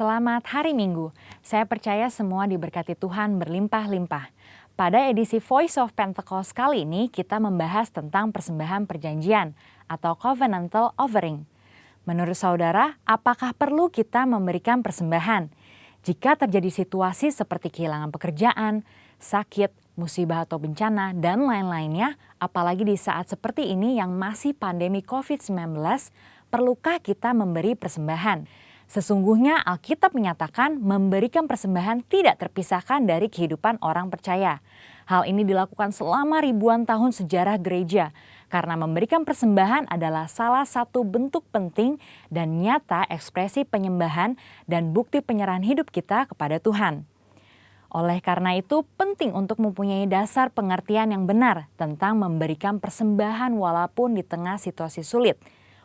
Selamat hari Minggu. Saya percaya semua diberkati Tuhan berlimpah-limpah. Pada edisi Voice of Pentecost kali ini kita membahas tentang persembahan perjanjian atau covenantal offering. Menurut saudara, apakah perlu kita memberikan persembahan? Jika terjadi situasi seperti kehilangan pekerjaan, sakit, musibah atau bencana, dan lain-lainnya, apalagi di saat seperti ini yang masih pandemi COVID-19, perlukah kita memberi persembahan? Sesungguhnya Alkitab menyatakan memberikan persembahan tidak terpisahkan dari kehidupan orang percaya. Hal ini dilakukan selama ribuan tahun sejarah gereja, karena memberikan persembahan adalah salah satu bentuk penting dan nyata ekspresi penyembahan dan bukti penyerahan hidup kita kepada Tuhan. Oleh karena itu, penting untuk mempunyai dasar pengertian yang benar tentang memberikan persembahan walaupun di tengah situasi sulit,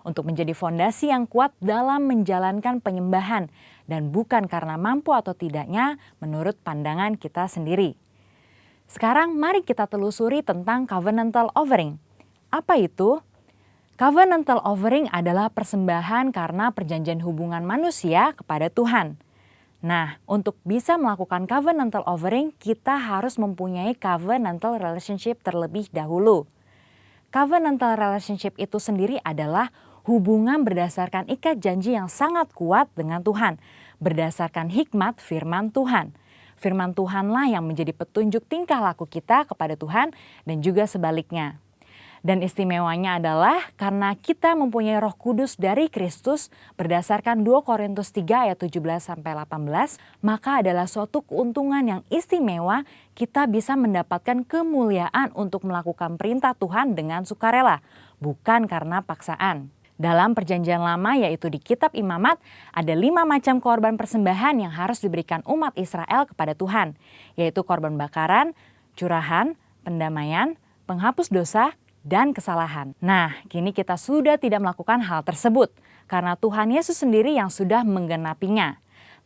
untuk menjadi fondasi yang kuat dalam menjalankan penyembahan dan bukan karena mampu atau tidaknya menurut pandangan kita sendiri. Sekarang mari kita telusuri tentang covenantal offering. Apa itu? Covenantal offering adalah persembahan karena perjanjian hubungan manusia kepada Tuhan. Nah, untuk bisa melakukan covenantal offering, kita harus mempunyai covenantal relationship terlebih dahulu. Covenantal relationship itu sendiri adalah hubungan berdasarkan ikat janji yang sangat kuat dengan Tuhan, berdasarkan hikmat firman Tuhan. Firman Tuhanlah yang menjadi petunjuk tingkah laku kita kepada Tuhan dan juga sebaliknya. Dan istimewanya adalah karena kita mempunyai Roh Kudus dari Kristus berdasarkan 2 Korintus 3 ayat 17-18, maka adalah suatu keuntungan yang istimewa kita bisa mendapatkan kemuliaan untuk melakukan perintah Tuhan dengan sukarela, bukan karena paksaan. Dalam perjanjian lama yaitu di kitab Imamat ada 5 macam korban persembahan yang harus diberikan umat Israel kepada Tuhan, yaitu korban bakaran, curahan, pendamaian, penghapus dosa, dan kesalahan. Nah, kini kita sudah tidak melakukan hal tersebut karena Tuhan Yesus sendiri yang sudah menggenapinya.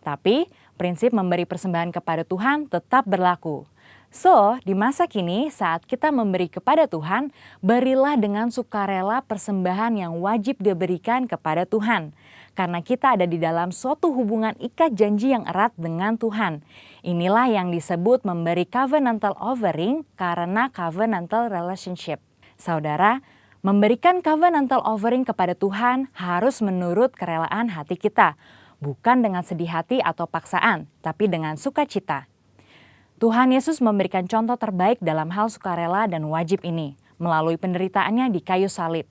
Tapi prinsip memberi persembahan kepada Tuhan tetap berlaku. So, di masa kini saat kita memberi kepada Tuhan, berilah dengan sukarela persembahan yang wajib diberikan kepada Tuhan. Karena kita ada di dalam suatu hubungan ikat janji yang erat dengan Tuhan. Inilah yang disebut memberi covenantal offering karena covenantal relationship. Saudara, memberikan covenantal offering kepada Tuhan harus menurut kerelaan hati kita. Bukan dengan sedih hati atau paksaan, tapi dengan sukacita. Tuhan Yesus memberikan contoh terbaik dalam hal sukarela dan wajib ini melalui penderitaannya di kayu salib.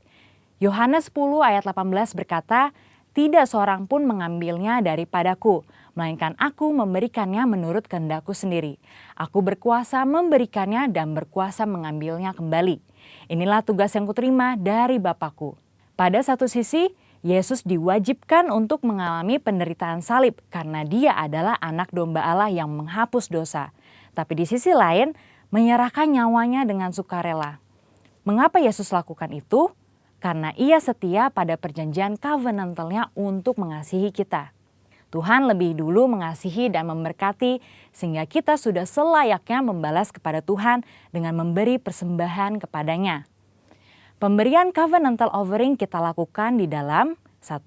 Yohanes 10 ayat 18 berkata, "Tidak seorang pun mengambilnya daripadaku, melainkan aku memberikannya menurut kehendakku sendiri. Aku berkuasa memberikannya dan berkuasa mengambilnya kembali. Inilah tugas yang kuterima dari Bapakku." Pada satu sisi, Yesus diwajibkan untuk mengalami penderitaan salib karena dia adalah anak domba Allah yang menghapus dosa. Tapi di sisi lain, menyerahkan nyawanya dengan sukarela. Mengapa Yesus lakukan itu? Karena ia setia pada perjanjian covenantalnya untuk mengasihi kita. Tuhan lebih dulu mengasihi dan memberkati sehingga kita sudah selayaknya membalas kepada Tuhan dengan memberi persembahan kepadanya. Pemberian covenantal offering kita lakukan di dalam 1.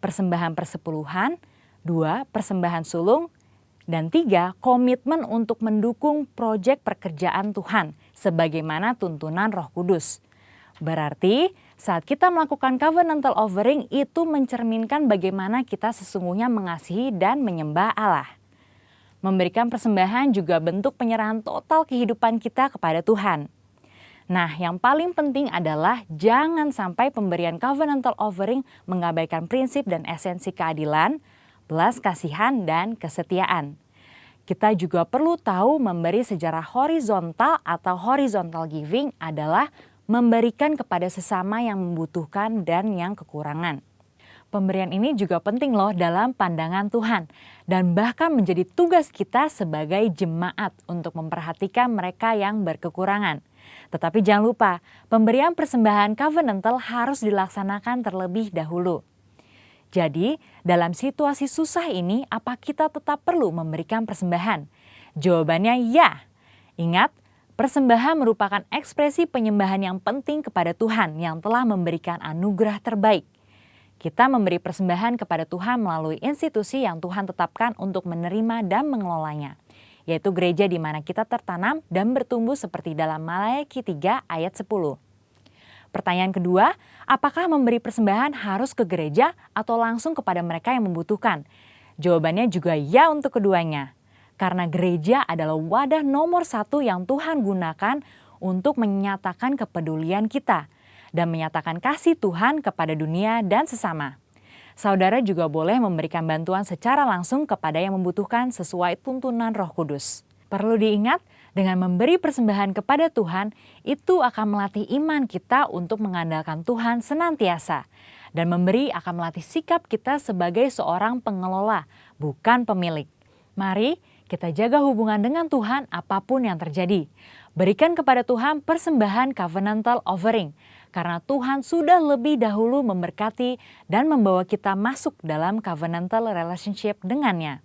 Persembahan persepuluhan, 2. Persembahan sulung, dan 3. Komitmen untuk mendukung proyek pekerjaan Tuhan sebagaimana tuntunan Roh Kudus. Berarti saat kita melakukan covenantal offering itu mencerminkan bagaimana kita sesungguhnya mengasihi dan menyembah Allah. Memberikan persembahan juga bentuk penyerahan total kehidupan kita kepada Tuhan. Nah, yang paling penting adalah jangan sampai pemberian covenantal offering mengabaikan prinsip dan esensi keadilan, belas kasihan, dan kesetiaan. Kita juga perlu tahu memberi secara horizontal atau horizontal giving adalah memberikan kepada sesama yang membutuhkan dan yang kekurangan. Pemberian ini juga penting loh dalam pandangan Tuhan dan bahkan menjadi tugas kita sebagai jemaat untuk memperhatikan mereka yang berkekurangan. Tetapi jangan lupa, pemberian persembahan covenantal harus dilaksanakan terlebih dahulu. Jadi, dalam situasi susah ini, apa kita tetap perlu memberikan persembahan? Jawabannya ya. Ingat, persembahan merupakan ekspresi penyembahan yang penting kepada Tuhan yang telah memberikan anugerah terbaik. Kita memberi persembahan kepada Tuhan melalui institusi yang Tuhan tetapkan untuk menerima dan mengelolanya, yaitu gereja di mana kita tertanam dan bertumbuh seperti dalam Maleakhi 3 ayat 10. Pertanyaan kedua, apakah memberi persembahan harus ke gereja atau langsung kepada mereka yang membutuhkan? Jawabannya juga ya untuk keduanya. Karena gereja adalah wadah nomor 1 yang Tuhan gunakan untuk menyatakan kepedulian kita dan menyatakan kasih Tuhan kepada dunia dan sesama. Saudara juga boleh memberikan bantuan secara langsung kepada yang membutuhkan sesuai tuntunan Roh Kudus. Perlu diingat, dengan memberi persembahan kepada Tuhan, itu akan melatih iman kita untuk mengandalkan Tuhan senantiasa. Dan memberi akan melatih sikap kita sebagai seorang pengelola, bukan pemilik. Mari kita jaga hubungan dengan Tuhan apapun yang terjadi. Berikan kepada Tuhan persembahan covenantal offering, karena Tuhan sudah lebih dahulu memberkati dan membawa kita masuk dalam covenantal relationship dengannya.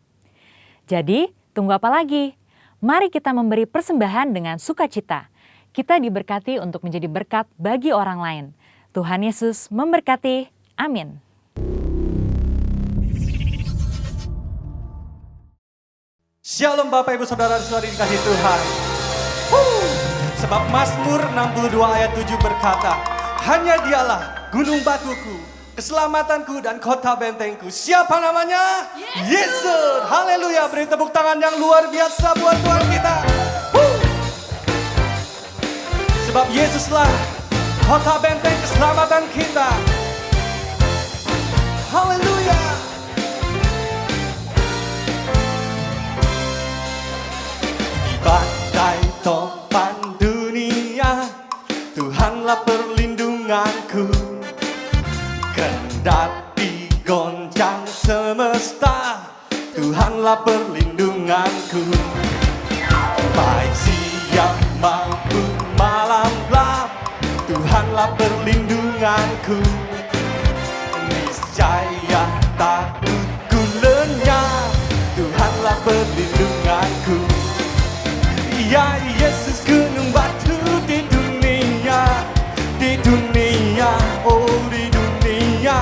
Jadi, tunggu apa lagi? Mari kita memberi persembahan dengan sukacita. Kita diberkati untuk menjadi berkat bagi orang lain. Tuhan Yesus memberkati. Amin. Shalom Bapak Ibu Saudara-saudari dikasihi Tuhan. Sebab Mazmur 62 ayat 7 berkata, hanya dialah gunung batuku, keselamatanku dan kota bentengku. Siapa namanya? Yesus. Haleluya. Beri tepuk tangan yang luar biasa buat Tuhan kita. Sebab Yesuslah kota benteng keselamatan kita. Haleluya. Di badai topan dunia, Tuhanlah perlindunganku. Kendati goncang semesta, Tuhanlah perlindunganku. Baik siang maupun malam gelap, Tuhanlah perlindunganku. Niscaya takutku lenyap, Tuhanlah perlindunganku. Ya Yesus gunung batu di dunia, oh di dunia.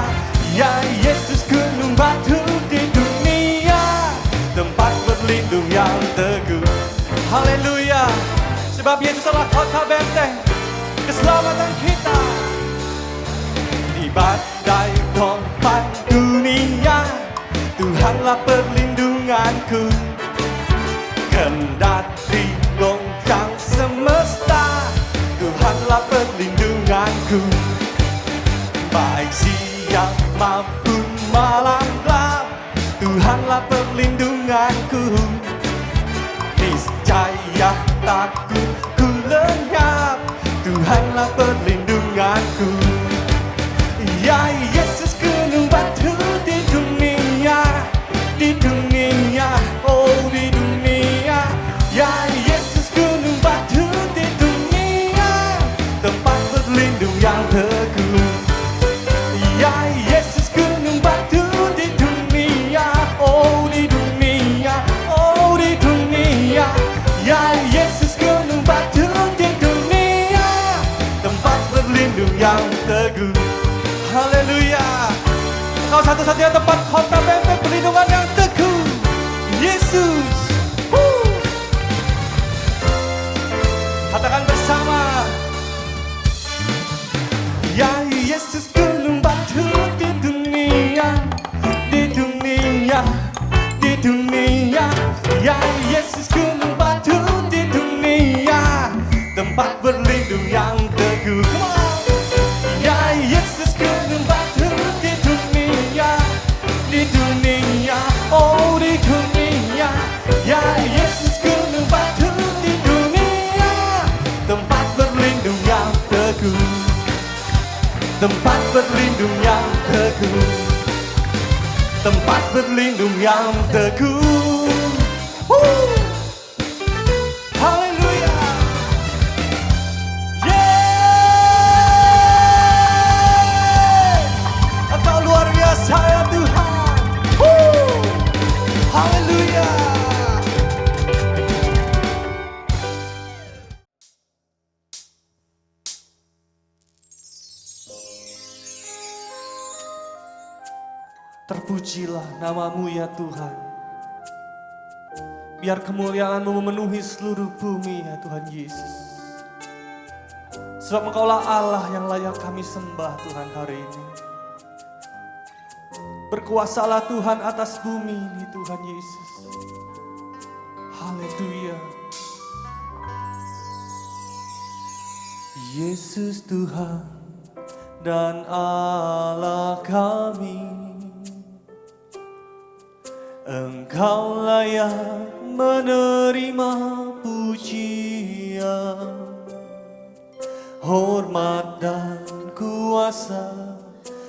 Ya Yesus gunung batu di dunia, tempat berlindung yang teguh. Haleluya. Sebab Yesus adalah kota benteng keselamatan kita. Di badai topan dunia, Tuhanlah perlindunganku. Kendati goncang semesta, Tuhanlah perlindunganku. Baik siang maupun malam gelap, Tuhanlah perlindunganku. Niscaya takutku lenyap, Tuhanlah perlindunganku. Ya Yesus gunung batu di dunia, oh di dunia. Ya Yesus gunung batu di dunia, tempat berlindung yang teguh. Ya Yesus gunung batu di dunia, oh di dunia, oh di dunia. Ya Yesus gunung batu di dunia, tempat berlindung yang teguh. Haleluya. Kau satu-satunya tempat kota benteng perlindungan yang teguh, Yesus. Katakan bersama. Ya Yesus gunung batu di dunia, di dunia, di dunia. Ya Yesus gunung batu di dunia, tempat berlindung yang teguh. Ya Yesus gunung batu di dunia, di dunia, oh di dunia. Ya Yesus gunung batu di dunia, tempat berlindung yang teguh. Tempat berlindung yang teguh, tempat berlindung yang teguh. Haleluya. Engkau luar biasa ya Tuhan. Haleluya. Terpujilah namamu ya Tuhan. Biar kemuliaan-Mu memenuhi seluruh bumi ya Tuhan Yesus. Sebab Engkaulah Allah yang layak kami sembah Tuhan hari ini. Berkuasalah Tuhan atas bumi ini Tuhan Yesus. Haleluya. Yesus Tuhan dan Allah kami, Engkau layak menerima pujian, hormat dan kuasa,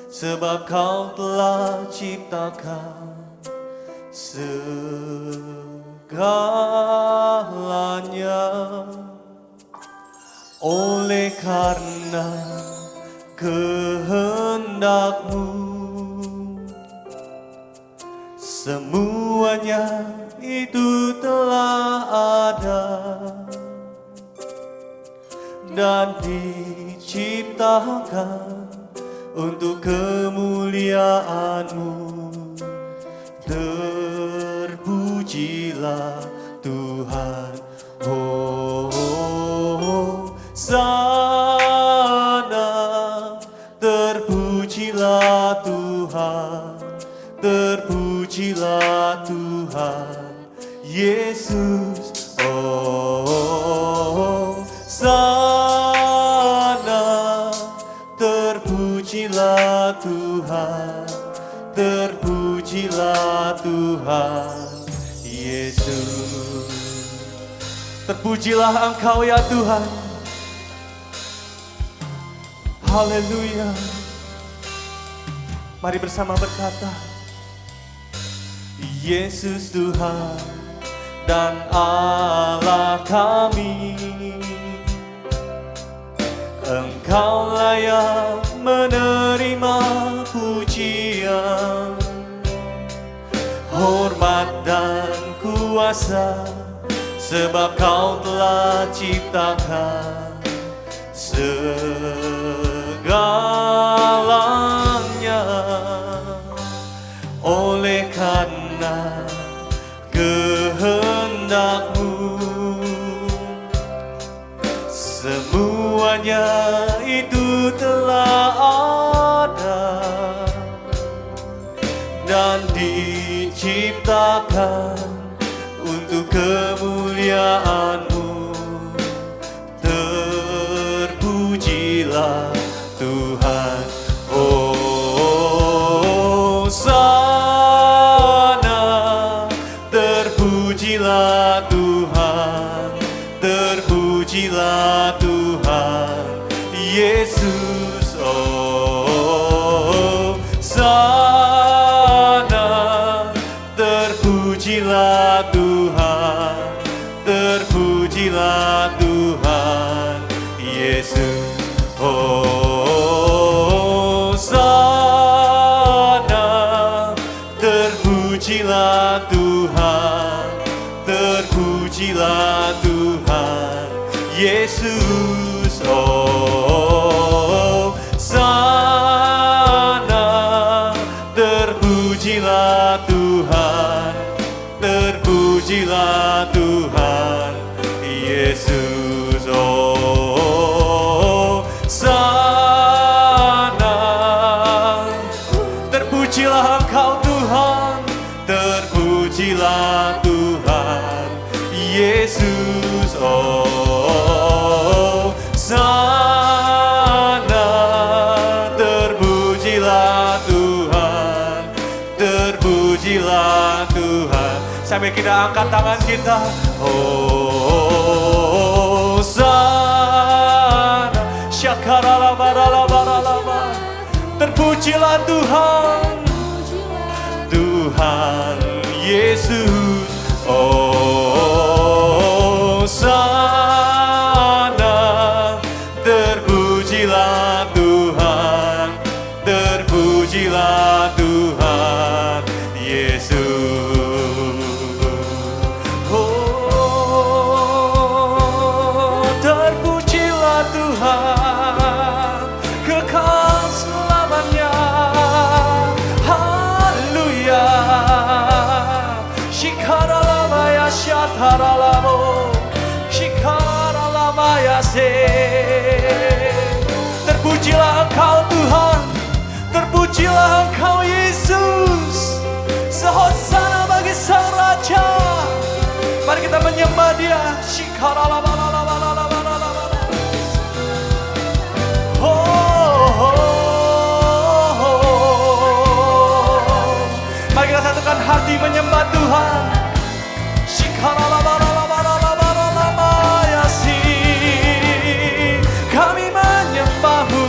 sebab Kau telah ciptakan segalanya. Oleh karena kehendak-Mu, semuanya itu telah ada dan diciptakan untuk kemuliaan-Mu. Terpujilah Tuhan, sana. Terpujilah Tuhan, terpujilah Tuhan Yesus. Sana. Terpujilah Tuhan, terpujilah Tuhan Yesus. Terpujilah Engkau ya Tuhan. Haleluya. Mari bersama berkata, Yesus Tuhan dan Allah kami, Engkau layak menerima pujian, hormat dan kuasa, sebab Kau telah ciptakan segalanya. Oleh karena kehendak-Mu, semuanya itu telah ada dan diciptakan untuk kemuliaan-Mu. Terpujilah Tuhan, sana. Terpujilah Tuhan, terpujilah Tuhan Yesus. Sana. Terpujilah Tuhan, terpujilah Tuhan Yesus. Sana. Terpujilah Tuhan, terpujilah Tuhan Yesus. Sana. Terpujilah Tuhan, terpujilah Tuhan Yesus. Sana. Terpujilah Engkau Tuhan, terpujilah Tuhan Yesus. Sana. Terpujilah Tuhan, terpujilah Tuhan. Sampai kita angkat tangan kita. Sana. Syakaralabaralabaralaba. Terpujilah Tuhan, Tuhan Yesus. Sana. Terpujilah Tuhan, terpujilah Tuhan Yesus. Terpujilah Tuhan kekal selamanya. Haleluya. Terpujilah Engkau Yesus. Sehosana bagi Sang Raja. Mari kita menyembah Dia. Mari kita satukan hati menyembah Tuhan. Kami menyembah-Mu.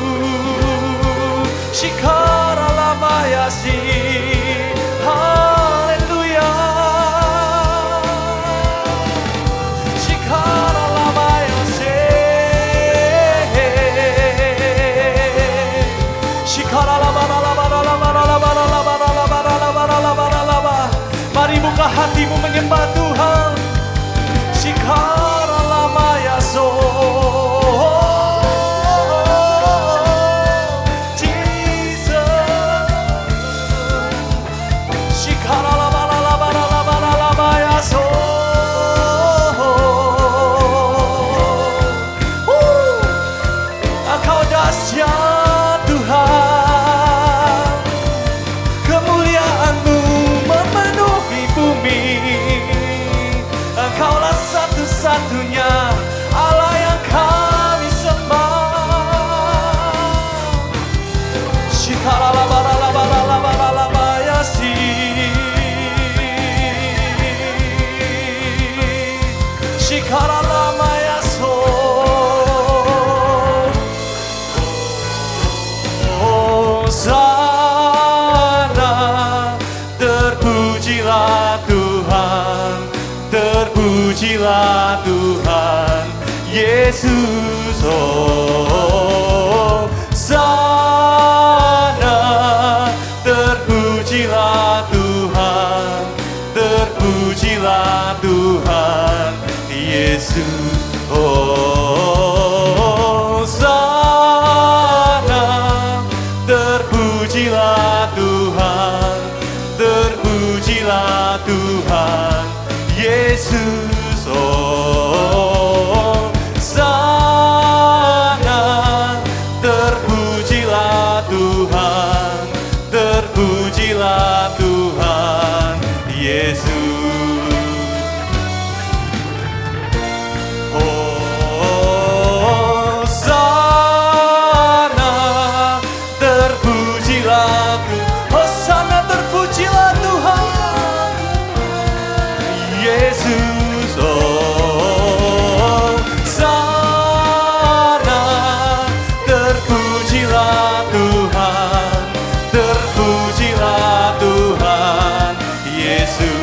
Haleluya. Mari buka hatimu menyembah Tuhan. Engkau dahsyat Tuhan. Kemuliaan-Mu memenuhi bumi. Engkaulah satu-satunya Allah yang kami sembah. Shikaralabalalabalalabalayasi. Shikaralamayaso. Hosana, terpujilah Tuhan, terpujilah Tuhan Yesus. Hosana, terpujilah Tuhan, terpujilah Tuhan Yesus. Hosana, terpujilah Tuhan, terpujilah Tuhan Yesus. Hosana, terpujilah Tuhan, terpujilah Tuhan Yesus. Hosana, terpujilah Tuhan. Hosana, terpujilah Tuhan Yesus. Hosana, terpujilah Tuhan, terpujilah Tuhan Yesus.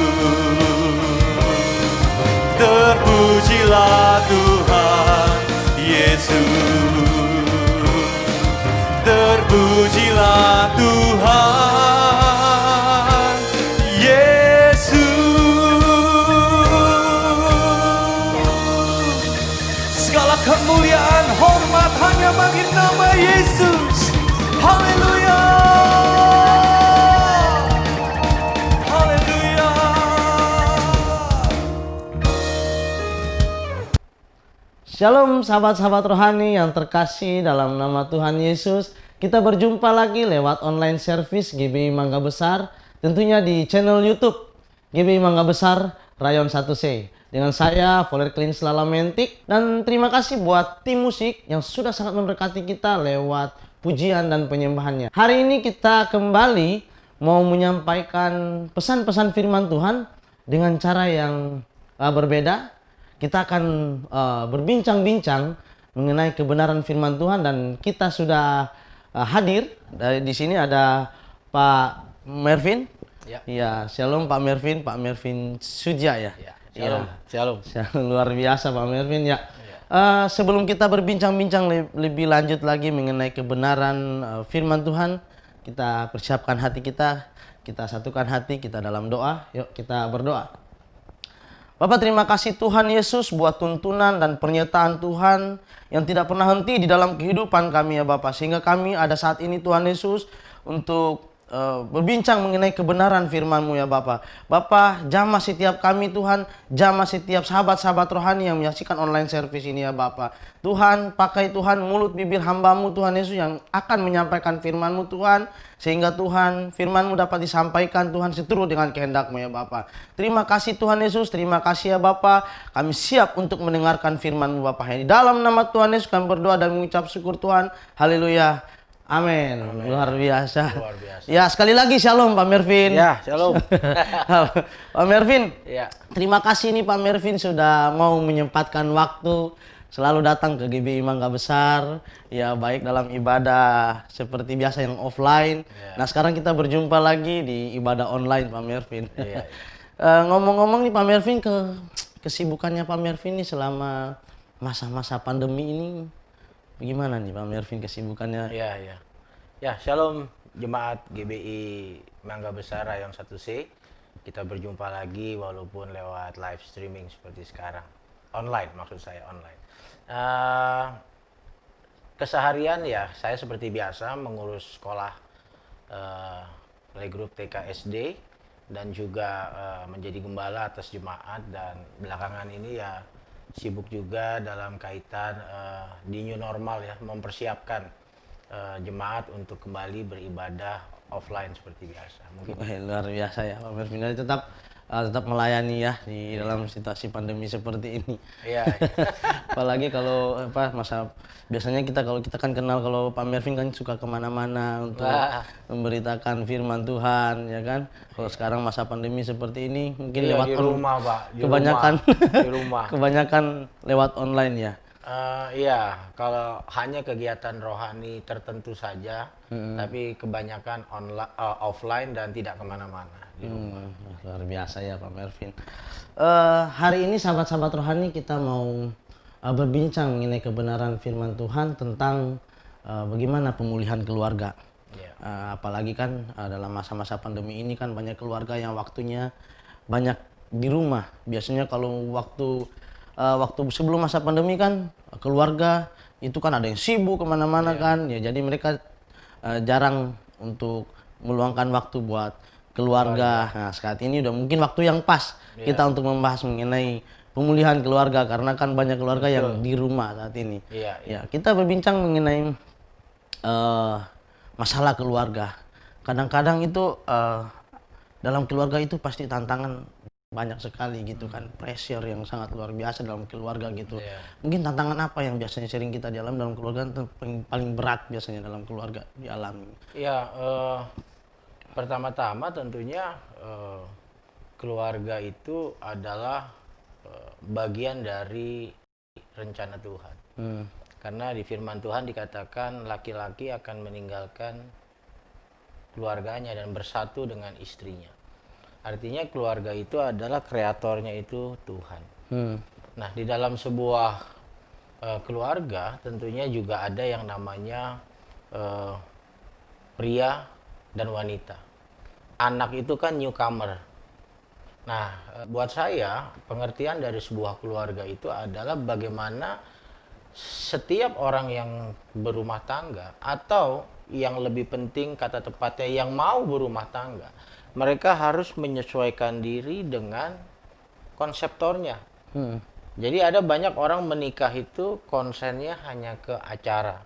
Terpujilah Tuhan Yesus. Terpujilah Tuhan Yesus. Segala kemuliaan, hormat hanya bagi nama Yesus. Haleluya. Haleluya. Shalom sahabat-sahabat rohani yang terkasih dalam nama Tuhan Yesus. Kita berjumpa lagi lewat online service GBI Mangga Besar. Tentunya di channel YouTube GBI Mangga Besar Rayon 1C. Dengan saya, Voler Klin Slalamantic. Dan terima kasih buat tim musik yang sudah sangat memberkati kita lewat pujian dan penyembahannya. Hari ini kita kembali mau menyampaikan pesan-pesan firman Tuhan dengan cara yang berbeda. Kita akan berbincang-bincang mengenai kebenaran firman Tuhan dan kita sudah hadir. Di sini ada Pak Mervin. Ya, shalom Pak Mervin, Pak Mervin Sudja ya. Shalom, shalom. Luar biasa Pak Mervin ya. Sebelum kita berbincang-bincang lebih lanjut lagi mengenai kebenaran firman Tuhan, kita persiapkan hati kita satukan hati kita dalam doa. Yuk kita berdoa. Bapak, terima kasih Tuhan Yesus buat tuntunan dan pernyataan Tuhan yang tidak pernah henti di dalam kehidupan kami ya Bapak. Sehingga kami ada saat ini Tuhan Yesus untuk berbincang mengenai kebenaran firman-Mu ya Bapa. Bapa, jamah setiap kami Tuhan, jamah setiap sahabat-sahabat rohani yang menyaksikan online service ini ya Bapa. Tuhan, pakai Tuhan mulut bibir hamba-Mu Tuhan Yesus yang akan menyampaikan firman-Mu Tuhan, sehingga Tuhan firman-Mu dapat disampaikan Tuhan seturut dengan kehendak-Mu ya Bapa. Terima kasih Tuhan Yesus, terima kasih ya Bapa. Kami siap untuk mendengarkan firman-Mu Bapa. Di dalam nama Tuhan Yesus kami berdoa dan mengucap syukur Tuhan. Haleluya. Amin. Luar biasa. Luar biasa. Ya, sekali lagi shalom Pak Mervin. Ya, shalom. Pak Mervin. Ya. Terima kasih nih Pak Mervin sudah mau menyempatkan waktu selalu datang ke GBI Mangga Besar. Ya, baik dalam ibadah seperti biasa yang offline. Ya. Nah, sekarang kita berjumpa lagi di ibadah online Pak Mervin. Iya, Ngomong-ngomong nih Pak Mervin, kesibukannya Pak Mervin nih selama masa-masa pandemi ini bagaimana nih Pak Mervin kesibukannya? Iya, iya. Ya, shalom jemaat GBI Mangga Besar Rayong 1C. Kita berjumpa lagi walaupun lewat live streaming seperti sekarang. Online, maksud saya online. Keseharian ya, saya seperti biasa mengurus sekolah playgroup TK SD dan juga menjadi gembala atas jemaat, dan belakangan ini ya sibuk juga dalam kaitan di new normal ya, mempersiapkan jemaat untuk kembali beribadah offline seperti biasa. Mungkin Luar biasa ya Pak Mervin. Jadi tetap melayani ya di dalam situasi pandemi seperti ini. iya. Apalagi kalau biasanya kalau kita kan kenal kalau Pak Mervin kan suka kemana-mana untuk memberitakan firman Tuhan ya kan. Kalau sekarang masa pandemi seperti ini mungkin Iya, lewat di rumah, Pak. Di rumah. kebanyakan lewat online ya. Iya, kalau hanya kegiatan rohani tertentu saja, tapi kebanyakan offline dan tidak kemana-mana. Luar biasa ya Pak Mervin. Hari ini sahabat-sahabat rohani kita mau berbincang mengenai kebenaran firman Tuhan tentang bagaimana pemulihan keluarga. Iya. Apalagi kan dalam masa-masa pandemi ini kan banyak keluarga yang waktunya banyak di rumah. Biasanya kalau waktu sebelum masa pandemi kan keluarga itu kan ada yang sibuk kemana-mana kan ya, jadi mereka jarang untuk meluangkan waktu buat keluarga. Nah, saat ini udah mungkin waktu yang pas kita untuk membahas mengenai pemulihan keluarga karena kan banyak keluarga yang di rumah saat ini. Iya, Ya, kita berbincang mengenai masalah keluarga. Kadang-kadang itu dalam keluarga itu pasti tantangan banyak sekali gitu kan, pressure yang sangat luar biasa dalam keluarga gitu. Iya. Mungkin tantangan apa yang biasanya sering kita dialami dalam keluarga, paling berat biasanya dalam keluarga dialami? Ya, pertama-tama tentunya keluarga itu adalah bagian dari rencana Tuhan. Karena di firman Tuhan dikatakan laki-laki akan meninggalkan keluarganya dan bersatu dengan istrinya. Artinya keluarga itu adalah kreatornya itu Tuhan. Nah, di dalam sebuah keluarga tentunya juga ada yang namanya pria dan wanita. Anak itu kan newcomer. Nah, buat saya pengertian dari sebuah keluarga itu adalah bagaimana setiap orang yang berumah tangga, atau yang lebih penting kata tepatnya yang mau berumah tangga, mereka harus menyesuaikan diri dengan konseptornya. Jadi ada banyak orang menikah itu konsennya hanya ke acara.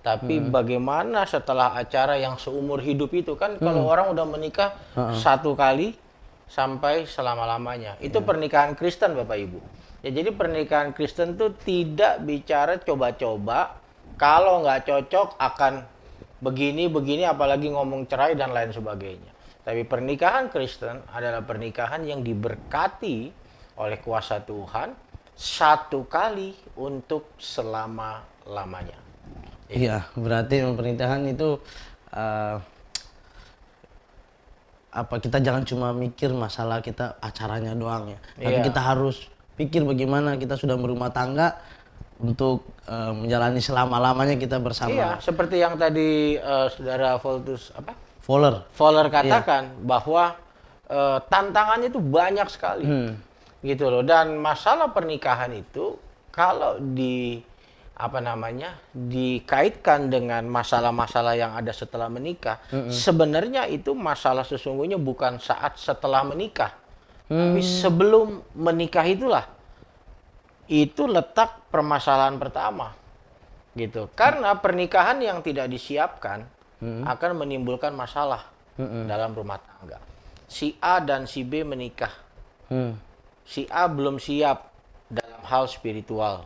Tapi bagaimana setelah acara yang seumur hidup itu kan, kalau orang udah menikah satu kali sampai selama-lamanya. Itu pernikahan Kristen Bapak Ibu. Ya, jadi pernikahan Kristen tuh tidak bicara coba-coba, kalau nggak cocok akan begini-begini, apalagi ngomong cerai dan lain sebagainya. Tapi pernikahan Kristen adalah pernikahan yang diberkati oleh kuasa Tuhan satu kali untuk selama-lamanya. Iya, berarti pernikahan itu kita jangan cuma mikir masalah kita acaranya doang ya. Tapi kita harus pikir bagaimana kita sudah berumah tangga untuk menjalani selama-lamanya kita bersama. Iya, seperti yang tadi saudara Fowler katakan bahwa tantangannya itu banyak sekali, gitu loh. Dan masalah pernikahan itu kalau dikaitkan dengan masalah-masalah yang ada setelah menikah, sebenarnya itu masalah sesungguhnya bukan saat setelah menikah, tapi sebelum menikah itulah itu letak permasalahan pertama, gitu. Karena pernikahan yang tidak disiapkan akan menimbulkan masalah dalam rumah tangga. Si A dan si B menikah, si A belum siap dalam hal spiritual.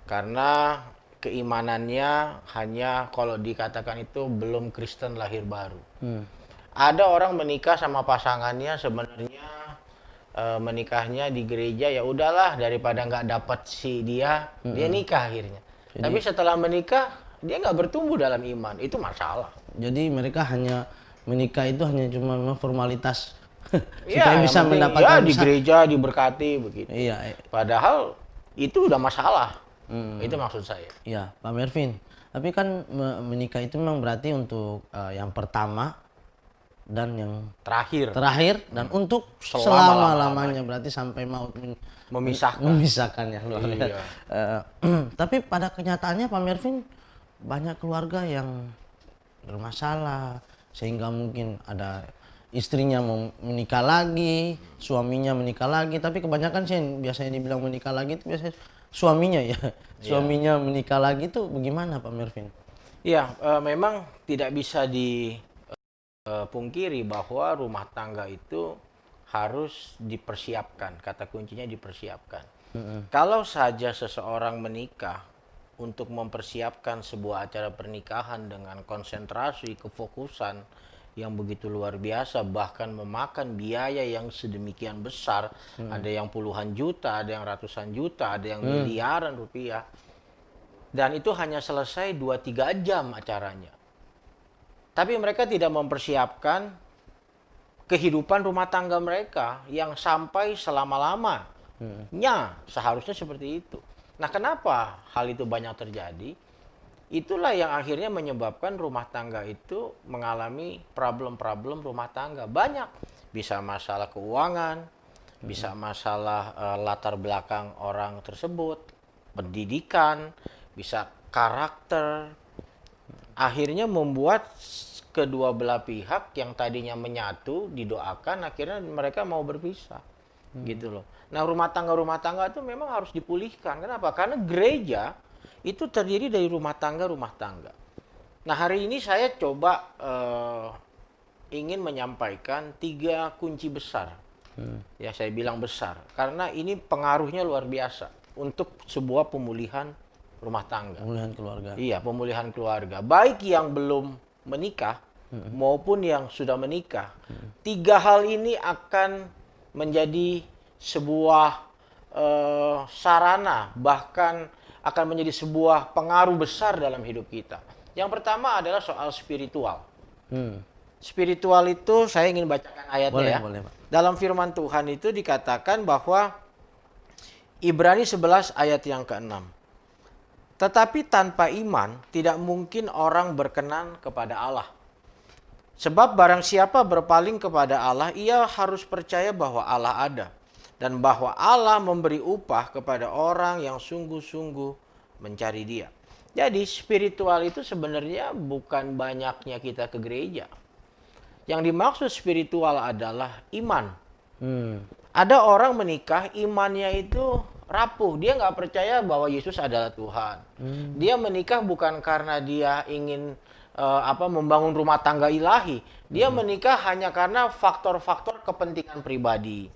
Karena keimanannya hanya kalau dikatakan itu belum Kristen lahir baru. Ada orang menikah sama pasangannya sebenarnya menikahnya di gereja, ya udahlah daripada nggak dapat si dia nikah akhirnya. Tapi setelah menikah dia nggak bertumbuh dalam iman, itu masalah. Jadi mereka hanya menikah itu hanya cuma memang formalitas Iya, supaya bisa yang penting, mendapatkan ya di gereja diberkati begitu. Iya, Padahal itu udah masalah. Itu maksud saya. iya, Pak Mervin. Tapi kan menikah itu memang berarti untuk yang pertama dan yang terakhir dan untuk selama-lamanya, berarti sampai maut memisahkan ya. Iya. Tapi pada kenyataannya Pak Mervin, banyak keluarga yang bermasalah sehingga mungkin ada istrinya mau menikah lagi, suaminya menikah lagi, tapi kebanyakan sih biasanya dibilang menikah lagi itu biasanya suaminya ya. Suaminya menikah lagi itu bagaimana Pak Mervin? Iya, memang tidak bisa dipungkiri bahwa rumah tangga itu harus dipersiapkan. Kata kuncinya dipersiapkan. Kalau saja seseorang menikah untuk mempersiapkan sebuah acara pernikahan dengan konsentrasi, kefokusan yang begitu luar biasa, bahkan memakan biaya yang sedemikian besar, ada yang puluhan juta, ada yang ratusan juta, ada yang miliaran rupiah, dan itu hanya selesai 2-3 jam acaranya. Tapi mereka tidak mempersiapkan kehidupan rumah tangga mereka yang sampai selama-lamanya, seharusnya seperti itu. Nah, kenapa hal itu banyak terjadi? Itulah yang akhirnya menyebabkan rumah tangga itu mengalami problem-problem rumah tangga. Banyak. Bisa masalah keuangan, bisa masalah latar belakang orang tersebut, pendidikan, bisa karakter. Akhirnya membuat kedua belah pihak yang tadinya menyatu, didoakan, akhirnya mereka mau berpisah. Gitu loh. Nah, rumah tangga itu memang harus dipulihkan. Kenapa? Karena gereja itu terdiri dari rumah tangga. Nah, hari ini saya coba ingin menyampaikan 3 kunci besar. Ya, saya bilang besar karena ini pengaruhnya luar biasa untuk sebuah pemulihan rumah tangga. Pemulihan keluarga. Iya, pemulihan keluarga. Baik yang belum menikah maupun yang sudah menikah. 3 hal ini akan menjadi sebuah sarana, bahkan akan menjadi sebuah pengaruh besar dalam hidup kita. Yang pertama adalah soal spiritual. Spiritual itu saya ingin bacakan ayatnya boleh, Pak. Dalam firman Tuhan itu dikatakan bahwa Ibrani 11 ayat yang ke-6. Tetapi tanpa iman tidak mungkin orang berkenan kepada Allah. Sebab barang siapa berpaling kepada Allah, ia harus percaya bahwa Allah ada. Dan bahwa Allah memberi upah kepada orang yang sungguh-sungguh mencari Dia. Jadi spiritual itu sebenarnya bukan banyaknya kita ke gereja. Yang dimaksud spiritual adalah iman. Ada orang menikah, imannya itu rapuh. Dia nggak percaya bahwa Yesus adalah Tuhan. Dia menikah bukan karena dia ingin membangun rumah tangga ilahi. Dia menikah hanya karena faktor-faktor kepentingan pribadi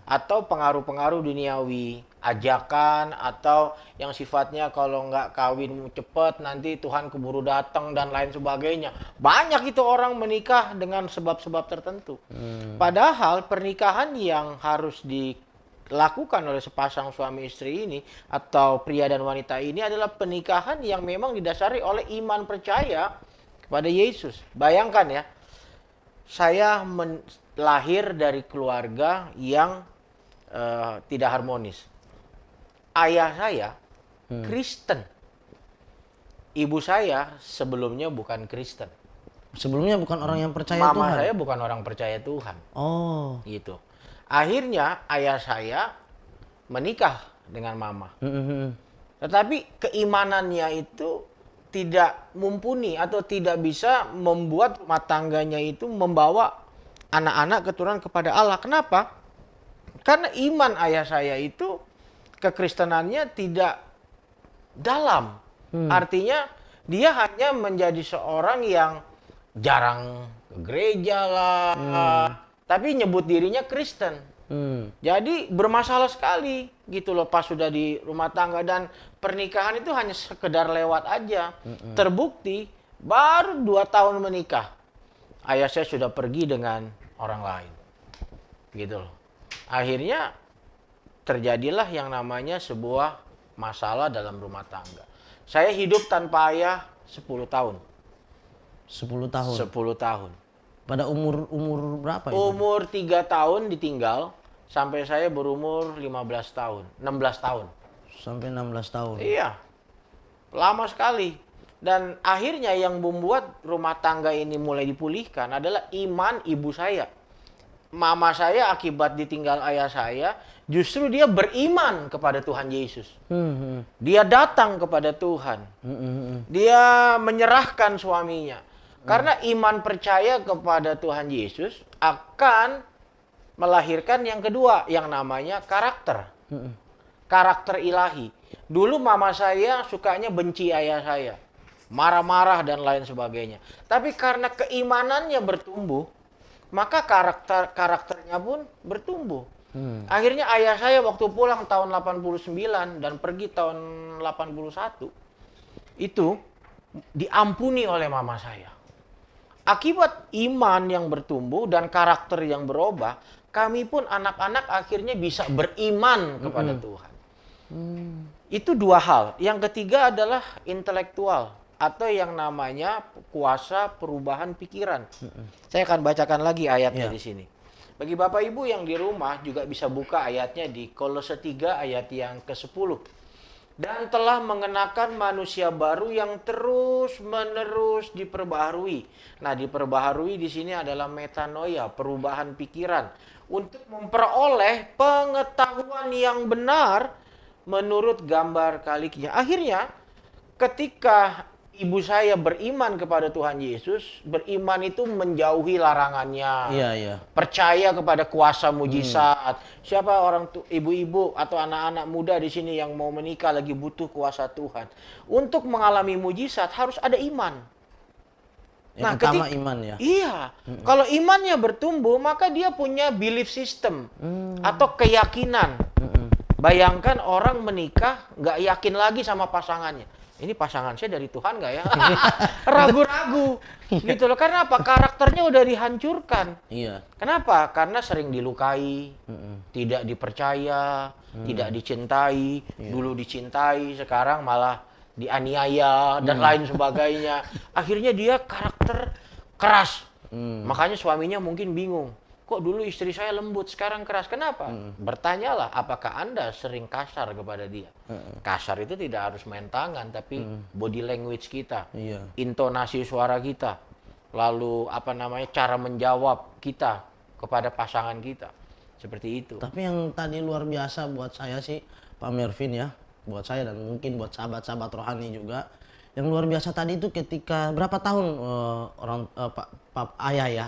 atau pengaruh-pengaruh duniawi, ajakan atau yang sifatnya kalau nggak kawin cepet nanti Tuhan keburu datang dan lain sebagainya. Banyak itu orang menikah dengan sebab-sebab tertentu. Padahal pernikahan yang harus dilakukan oleh sepasang suami istri ini atau pria dan wanita ini adalah pernikahan yang memang didasari oleh iman percaya kepada Yesus. Bayangkan ya, saya lahir dari keluarga yang tidak harmonis. Ayah saya Kristen. Ibu saya sebelumnya bukan Kristen. Sebelumnya bukan orang yang percaya Mama Tuhan. saya bukan orang percaya Tuhan. Oh. Gitu. Akhirnya ayah saya menikah dengan mama. Tetapi keimanannya itu tidak mumpuni atau tidak bisa membuat rumah tangganya itu membawa anak-anak keturunan kepada Allah. Kenapa? Karena iman ayah saya itu kekristenannya tidak dalam. Artinya dia hanya menjadi seorang yang jarang ke gereja lah, tapi nyebut dirinya Kristen. Jadi bermasalah sekali gitu loh pas sudah di rumah tangga, dan pernikahan itu hanya sekedar lewat aja. Terbukti baru 2 tahun menikah, ayah saya sudah pergi dengan orang lain. Gitu loh. Akhirnya terjadilah yang namanya sebuah masalah dalam rumah tangga. Saya hidup tanpa ayah 10 tahun. 10 tahun. 10 tahun. Pada umur berapa itu? Umur 3 tahun ditinggal sampai saya berumur 15 tahun, 16 tahun. Sampai 16 tahun. Iya. Lama sekali. Dan akhirnya yang membuat rumah tangga ini mulai dipulihkan adalah iman ibu saya. Mama saya akibat ditinggal ayah saya, justru dia beriman kepada Tuhan Yesus. Dia datang kepada Tuhan. Dia menyerahkan suaminya. Karena iman percaya kepada Tuhan Yesus akan melahirkan yang kedua, yang namanya karakter. Karakter ilahi. Dulu mama saya sukanya benci ayah saya. Marah-marah dan lain sebagainya. Tapi karena keimanannya bertumbuh, maka karakternya pun bertumbuh. Akhirnya ayah saya waktu pulang tahun 89 dan pergi tahun 81, itu diampuni oleh mama saya. Akibat iman yang bertumbuh dan karakter yang berubah, kami pun anak-anak akhirnya bisa beriman kepada Tuhan. Itu 2 hal. Yang ketiga adalah intelektual atau yang namanya kuasa perubahan pikiran. Saya akan bacakan lagi ayatnya di sini. Bagi Bapak Ibu yang di rumah juga bisa buka ayatnya di Kolose 3 ayat yang ke-10. Dan telah mengenakan manusia baru yang terus-menerus diperbaharui. Nah, diperbaharui di sini adalah metanoia, perubahan pikiran, untuk memperoleh pengetahuan yang benar menurut gambar kaliknya. Akhirnya, ketika ibu saya beriman kepada Tuhan Yesus, beriman itu menjauhi larangannya. Iya. Percaya kepada kuasa mujizat. Siapa orang ibu-ibu atau anak-anak muda di sini yang mau menikah lagi butuh kuasa Tuhan. Untuk mengalami mujizat harus ada iman. Yang pertama iman ya. Iya. Kalau imannya bertumbuh, maka dia punya belief system atau keyakinan. Bayangkan orang menikah nggak yakin lagi sama pasangannya. Ini pasangan saya dari Tuhan nggak ya? Ragu-ragu. Gitu loh. Karena apa? Karakternya udah dihancurkan. Iya. Kenapa? Karena sering dilukai, tidak dipercaya, tidak dicintai. Dulu dicintai, sekarang malah dianiaya dan lain sebagainya. Akhirnya dia karakter keras. Makanya suaminya mungkin bingung. Kok dulu istri saya lembut, sekarang keras. Kenapa? Bertanyalah, apakah Anda sering kasar kepada dia? Kasar itu tidak harus main tangan, tapi body language kita, intonasi suara kita, lalu cara menjawab kita kepada pasangan kita. Seperti itu. Tapi yang tadi luar biasa buat saya sih, Pak Mervin ya, buat saya dan mungkin buat sahabat-sahabat rohani juga, yang luar biasa tadi itu ketika berapa tahun ayah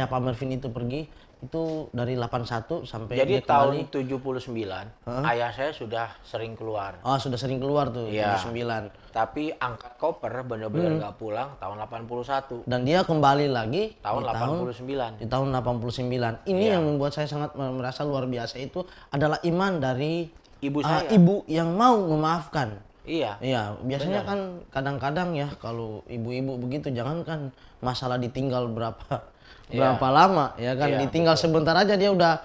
Pak Mervin itu pergi, itu dari 81 sampai jadi dia kembali. Tahun 79 ayah saya sudah sering keluar. Oh, sudah sering keluar tuh, 79. Tapi angkat koper benar-benar nggak pulang tahun 81. Dan dia kembali lagi tahun 89. Di tahun 89. Ini yang membuat saya sangat merasa luar biasa itu adalah iman dari ibu saya. Ibu yang mau memaafkan. Iya. Iya, biasanya kan kadang-kadang ya kalau ibu-ibu begitu, jangankan masalah ditinggal berapa lama ya kan, ditinggal sebentar aja dia udah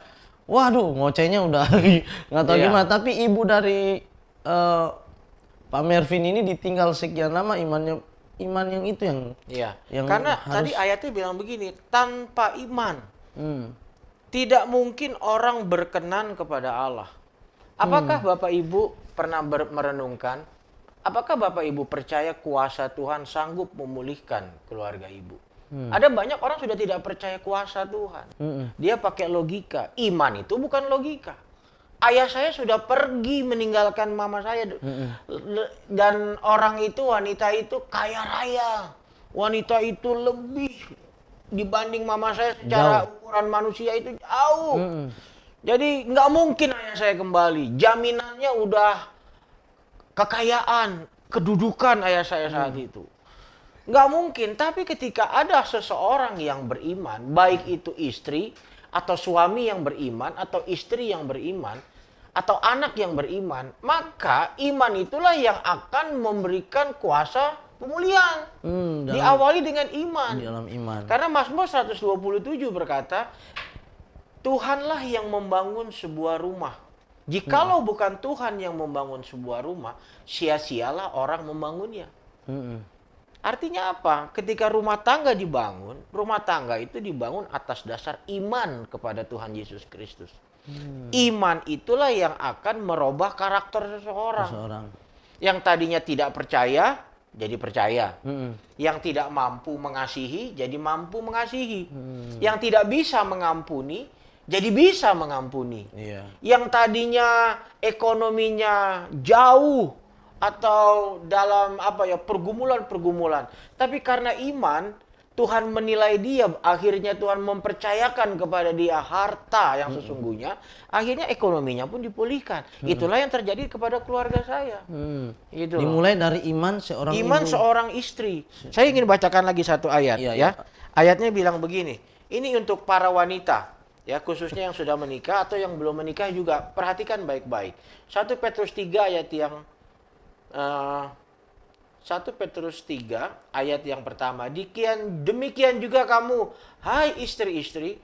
waduh ngocehnya udah nggak tahu gimana. Tapi ibu dari Pak Mervin ini ditinggal sekian lama, iman yang itu yang karena tadi ayatnya bilang begini, tanpa iman tidak mungkin orang berkenan kepada Allah. Apakah Bapak Ibu pernah merenungkan, apakah Bapak Ibu percaya kuasa Tuhan sanggup memulihkan keluarga Ibu? Ada banyak orang sudah tidak percaya kuasa Tuhan. Dia pakai logika. Iman itu bukan logika. ayah saya sudah pergi meninggalkan mama saya. Dan orang itu, wanita itu kaya raya. Wanita itu lebih dibanding mama saya secara ukuran manusia itu jauh. Jadi nggak mungkin ayah saya kembali. Jaminannya udah kekayaan, kedudukan ayah saya saat itu. Nggak mungkin. Tapi ketika ada seseorang yang beriman, baik itu istri atau suami yang beriman atau istri yang beriman atau anak yang beriman, maka iman itulah yang akan memberikan kuasa pemulihan. Diawali dengan iman. Di dalam iman. Karena Mazmur 127 berkata, Tuhanlah yang membangun sebuah rumah. Jikalau bukan Tuhan yang membangun sebuah rumah, sia-sialah orang membangunnya. Artinya apa? Ketika rumah tangga dibangun, rumah tangga itu dibangun atas dasar iman kepada Tuhan Yesus Kristus. Iman itulah yang akan merubah karakter seseorang. Yang tadinya tidak percaya, jadi percaya. Yang tidak mampu mengasihi, jadi mampu mengasihi. Yang tidak bisa mengampuni, jadi bisa mengampuni. Yang tadinya ekonominya jauh atau dalam pergumulan-pergumulan, tapi karena iman Tuhan menilai dia, akhirnya Tuhan mempercayakan kepada dia harta yang sesungguhnya, akhirnya ekonominya pun dipulihkan. Itulah yang terjadi kepada keluarga saya. Gitu loh. Dimulai dari iman seorang ibu. Seorang istri. Saya ingin bacakan lagi satu ayat. Iya. Ayatnya bilang begini. Ini untuk para wanita, ya, khususnya yang sudah menikah atau yang belum menikah juga. Perhatikan baik-baik. 1 Petrus 3 ayat yang 1 Petrus 3 ayat yang pertama. Demikian juga kamu, hai istri-istri,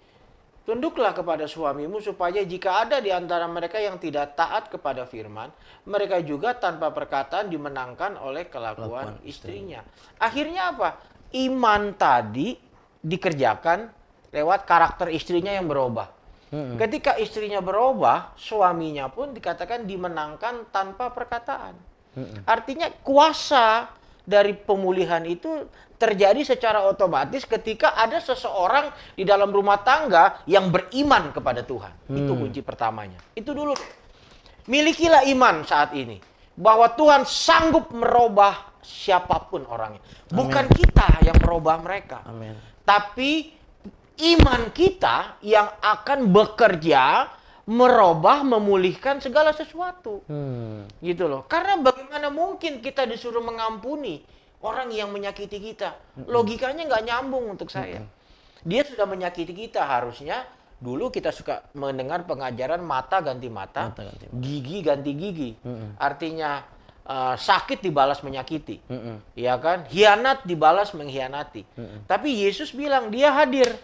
tunduklah kepada suamimu supaya jika ada di antara mereka yang tidak taat kepada firman, mereka juga tanpa perkataan dimenangkan oleh kelakuan istrinya. Akhirnya apa? Iman tadi dikerjakan lewat karakter istrinya yang berubah. Ketika istrinya berubah, suaminya pun dikatakan dimenangkan tanpa perkataan. Artinya kuasa dari pemulihan itu terjadi secara otomatis ketika ada seseorang di dalam rumah tangga yang beriman kepada Tuhan. Itu kunci pertamanya. Itu dulu. Milikilah iman saat ini. Bahwa Tuhan sanggup merubah siapapun orangnya. Bukan kita yang merubah mereka. Tapi iman kita yang akan bekerja merubah, memulihkan segala sesuatu. Gitu loh. Karena bagaimana mungkin kita disuruh mengampuni orang yang menyakiti kita? Logikanya nggak nyambung untuk saya. Dia sudah menyakiti kita, harusnya dulu kita suka mendengar pengajaran mata ganti mata, gigi ganti gigi. Artinya sakit dibalas menyakiti. Ya kan? Hianat dibalas mengkhianati. Tapi Yesus bilang, dia hadir.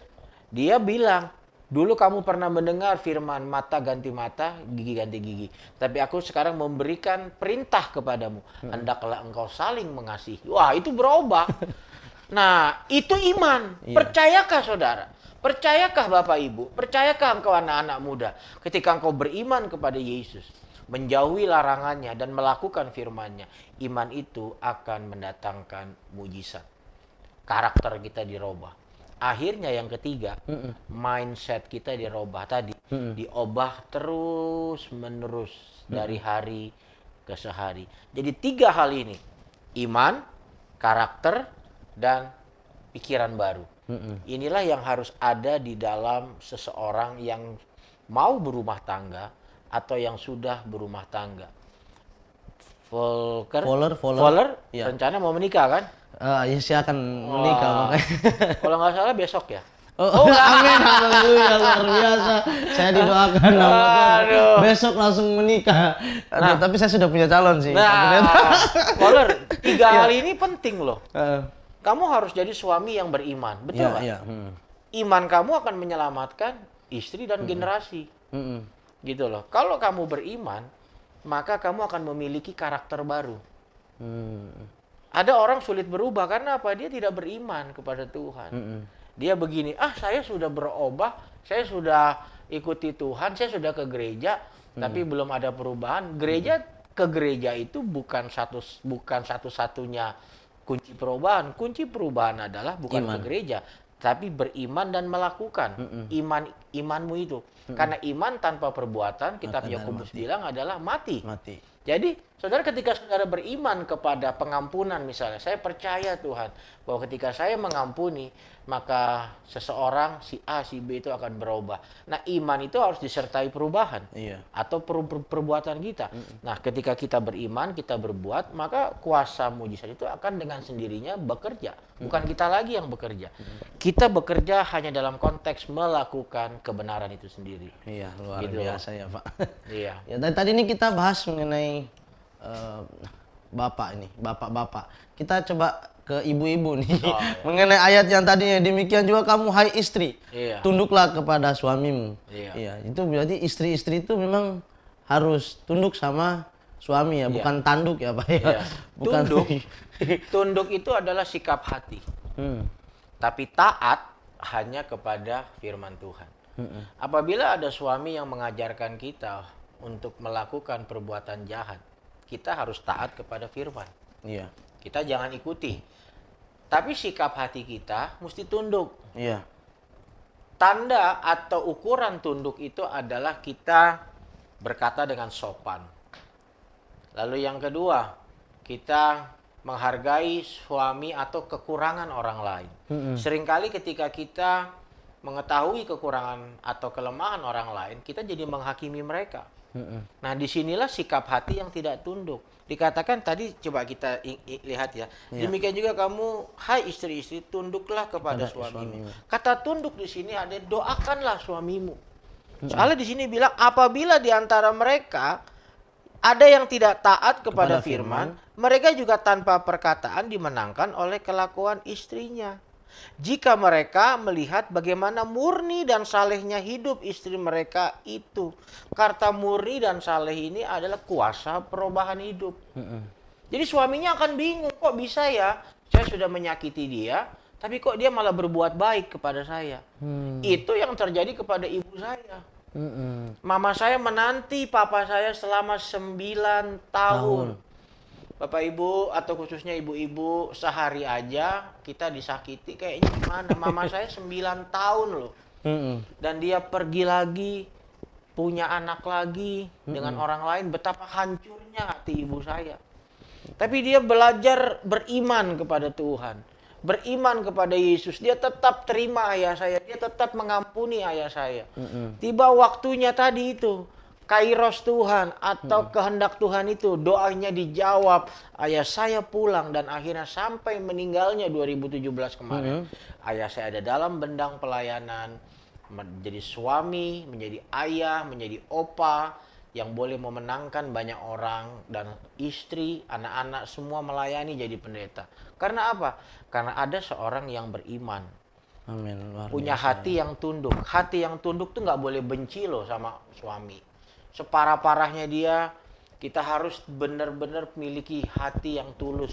Dia bilang, dulu kamu pernah mendengar firman mata ganti mata, gigi ganti gigi. Tapi aku sekarang memberikan perintah kepadamu. Hendaklah engkau saling mengasihi. Wah, itu berubah. Nah, itu iman. Percayakah saudara? Percayakah Bapak Ibu? Percayakah engkau anak-anak muda? Ketika engkau beriman kepada Yesus, menjauhi larangannya dan melakukan firman-Nya, iman itu akan mendatangkan mujizat. Karakter kita dirubah. Akhirnya yang ketiga, mindset kita dirubah tadi. Diubah terus menerus dari hari ke sehari. Jadi 3 hal ini. Iman, karakter, dan pikiran baru. Inilah yang harus ada di dalam seseorang yang mau berumah tangga atau yang sudah berumah tangga. Voller, ya. Rencana mau menikah kan? Ya saya akan menikah makanya. Kalau nggak salah besok ya? Amin, haleluya, luar biasa. Saya didoakan sama Tuhan. Besok langsung menikah. Tapi saya sudah punya calon sih. Voller, 3 hal ini penting loh. Kamu harus jadi suami yang beriman, betul nggak? Iman kamu akan menyelamatkan istri dan generasi. Gitu loh. Kalau kamu beriman, maka kamu akan memiliki karakter baru. Ada orang sulit berubah karena apa? Dia tidak beriman kepada Tuhan. Dia begini, saya sudah berubah, saya sudah ikuti Tuhan, saya sudah ke gereja, tapi belum ada perubahan. Ke gereja itu bukan satu-satunya kunci perubahan. Kunci perubahan adalah bukan ke gereja, tapi beriman dan melakukan imanmu itu. Karena iman tanpa perbuatan, kitab Yakobus bilang adalah mati. Jadi, saudara ketika saudara beriman kepada pengampunan misalnya, saya percaya Tuhan bahwa ketika saya mengampuni, maka seseorang si A, si B itu akan berubah. Nah, iman itu harus disertai perubahan atau perbuatan kita. Nah, ketika kita beriman, kita berbuat, maka kuasa mujizat itu akan dengan sendirinya bekerja. Bukan kita lagi yang bekerja. Kita bekerja hanya dalam konteks melakukan kebenaran itu sendiri. Iya, luar Gitu. biasa ya Pak. Iya. Ya, dan tadi ini kita bahas mengenai bapak-bapak. Kita coba ke ibu-ibu nih. Mengenai ayat yang tadinya demikian juga kamu hai istri, tunduklah kepada suamimu. Iya, itu berarti istri-istri itu memang harus tunduk sama suami ya, bukan tanduk ya Pak ya. Bukan Tunduk itu adalah sikap hati. Tapi taat hanya kepada firman Tuhan. Apabila ada suami yang mengajarkan kita untuk melakukan perbuatan jahat, kita harus taat kepada firman. Iya. Kita jangan ikuti. Tapi sikap hati kita mesti tunduk. Iya. Tanda atau ukuran tunduk itu adalah kita berkata dengan sopan. Lalu yang kedua, kita menghargai suami atau kekurangan orang lain. Seringkali ketika kita mengetahui kekurangan atau kelemahan orang lain, kita jadi menghakimi mereka. Nah, disinilah sikap hati yang tidak tunduk. Dikatakan tadi, coba kita lihat ya. Demikian juga kamu, hai istri-istri, tunduklah kepada suamimu. Kata tunduk di sini ada doakanlah suamimu. Soalnya di sini bilang apabila di antara mereka ada yang tidak taat kepada firman, mereka juga tanpa perkataan dimenangkan oleh kelakuan istrinya. Jika mereka melihat bagaimana murni dan salehnya hidup istri mereka itu. Kata murni dan saleh ini adalah kuasa perubahan hidup. Jadi suaminya akan bingung, kok bisa ya saya sudah menyakiti dia, tapi kok dia malah berbuat baik kepada saya. Itu yang terjadi kepada ibu saya. Mama saya menanti papa saya selama 9 tahun. Bapak Ibu atau khususnya ibu-ibu, sehari aja kita disakiti kayaknya gimana. Mama saya 9 tahun loh. Dan dia pergi lagi, punya anak lagi dengan orang lain. Betapa hancurnya hati ibu saya. Tapi dia belajar beriman kepada Tuhan. Beriman kepada Yesus. Dia tetap terima ayah saya. Dia tetap mengampuni ayah saya. Tiba waktunya tadi itu. Kairos Tuhan atau kehendak Tuhan itu, doanya dijawab, ayah saya pulang dan akhirnya sampai meninggalnya 2017 kemarin. Ayah saya ada dalam bendang pelayanan, menjadi suami, menjadi ayah, menjadi opa yang boleh memenangkan banyak orang, dan istri, anak-anak semua melayani jadi pendeta. Karena apa? Karena ada seorang yang beriman. Amin. Punya hati yang tunduk. Hati yang tunduk tuh nggak boleh benci loh sama suami. Separah-parahnya dia, kita harus benar-benar memiliki hati yang tulus.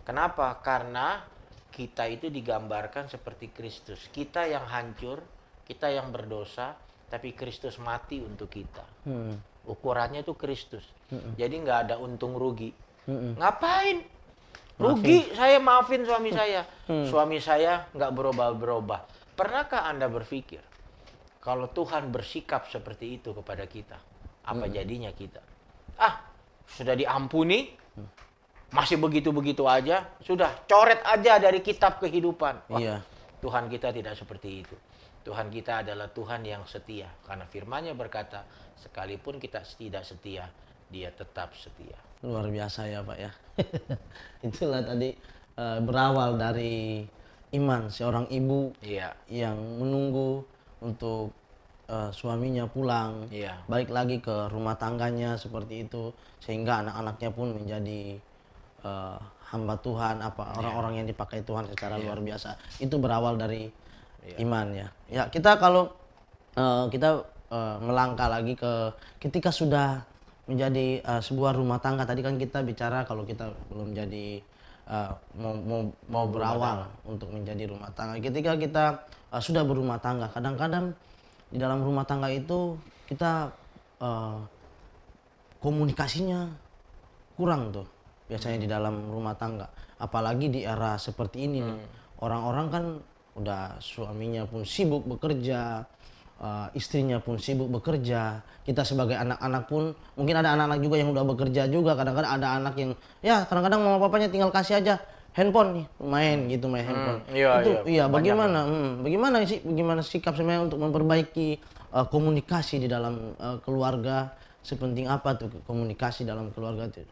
Kenapa? Karena kita itu digambarkan seperti Kristus. Kita yang hancur, kita yang berdosa, tapi Kristus mati untuk kita. Ukurannya itu Kristus. Jadi nggak ada untung rugi. Ngapain? Rugi, saya maafin suami saya. Suami saya nggak berubah-berubah. Pernahkah Anda berpikir, kalau Tuhan bersikap seperti itu kepada kita, apa jadinya kita? Sudah diampuni, masih begitu-begitu aja, sudah coret aja dari kitab kehidupan. Wah, Tuhan kita tidak seperti itu. Tuhan kita adalah Tuhan yang setia. Karena firman-Nya berkata, sekalipun kita tidak setia, Dia tetap setia. Luar biasa ya Pak ya. Itulah tadi berawal dari iman seorang ibu yang menunggu untuk suaminya pulang, balik lagi ke rumah tangganya seperti itu, sehingga anak-anaknya pun menjadi hamba Tuhan, orang-orang yang dipakai Tuhan secara luar biasa. Itu berawal dari iman ya. Ya, kita kalau kita melangkah lagi ke ketika sudah menjadi sebuah rumah tangga, tadi kan kita bicara kalau kita belum jadi mau berawal untuk menjadi rumah tangga. Ketika kita sudah berumah tangga, kadang-kadang di dalam rumah tangga itu kita komunikasinya kurang tuh biasanya di dalam rumah tangga. Apalagi di era seperti ini nih, orang-orang kan udah suaminya pun sibuk bekerja, istrinya pun sibuk bekerja, kita sebagai anak-anak pun mungkin ada anak-anak juga yang udah bekerja juga, kadang-kadang ada anak yang ya kadang-kadang mama papanya tinggal kasih aja handphone nih main handphone. Bagaimana sikap sebenarnya untuk memperbaiki komunikasi di dalam keluarga, sepenting apa tuh komunikasi dalam keluarga itu?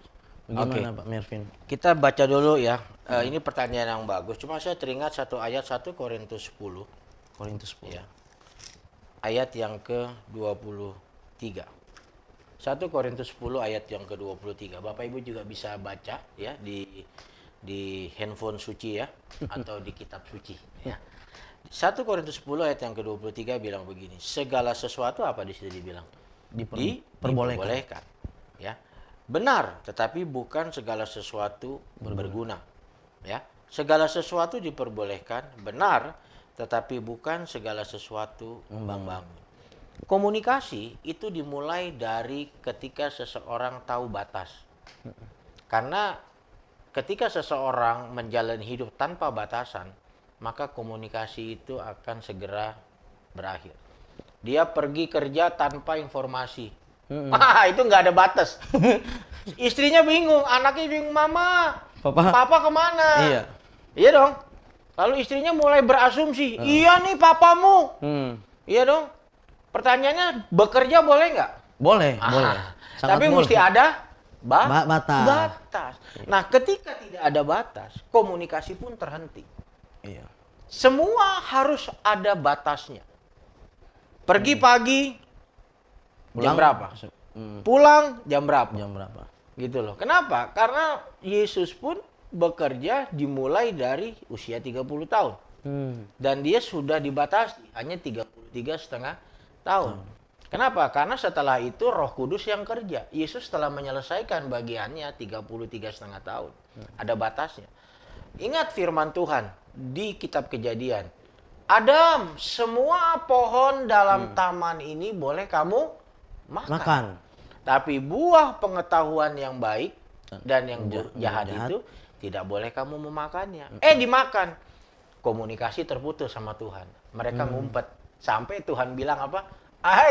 Bagaimana Pak Mervin? Kita baca dulu ya. Ini pertanyaan yang bagus. Cuma saya teringat satu ayat 1 Korintus 10. Korintus 10. Ya. Ayat yang ke-23. 1 Korintus 10 ayat yang ke-23. Bapak Ibu juga bisa baca ya di handphone suci ya atau di kitab suci ya. 1 Korintus 10 ayat yang ke-23 bilang begini. Segala sesuatu apa di situ dibilang? Diperbolehkan. Ya. Benar, tetapi bukan segala sesuatu berguna. Ya. Segala sesuatu diperbolehkan, benar, tetapi bukan segala sesuatu membangun. Komunikasi itu dimulai dari ketika seseorang tahu batas. Karena ketika seseorang menjalani hidup tanpa batasan, maka komunikasi itu akan segera berakhir. Dia pergi kerja tanpa informasi. Itu nggak ada batas. Istrinya bingung, anaknya bingung, mama, papa kemana? Iya. Iya dong. Lalu istrinya mulai berasumsi, iya nih papamu. Iya dong. Pertanyaannya, bekerja boleh nggak? Boleh. Sangat Tapi boleh. mesti ada batas. batas. Nah, ketika tidak ada batas, komunikasi pun terhenti. Iya. Semua harus ada batasnya. Pergi pagi, jam berapa? Pulang jam berapa? Jam berapa? Gitu loh. Kenapa? Karena Yesus pun bekerja dimulai dari usia 30 tahun. Dan dia sudah dibatasi hanya 33,5 tahun. Kenapa? Karena setelah itu Roh Kudus yang kerja. Yesus telah menyelesaikan bagiannya 33,5 tahun. Ada batasnya. Ingat firman Tuhan di kitab Kejadian. Adam, semua pohon dalam taman ini boleh kamu makan. Tapi buah pengetahuan yang baik dan yang jahat itu tidak boleh kamu memakannya. Dimakan. Komunikasi terputus sama Tuhan. Mereka ngumpet. Sampai Tuhan bilang apa?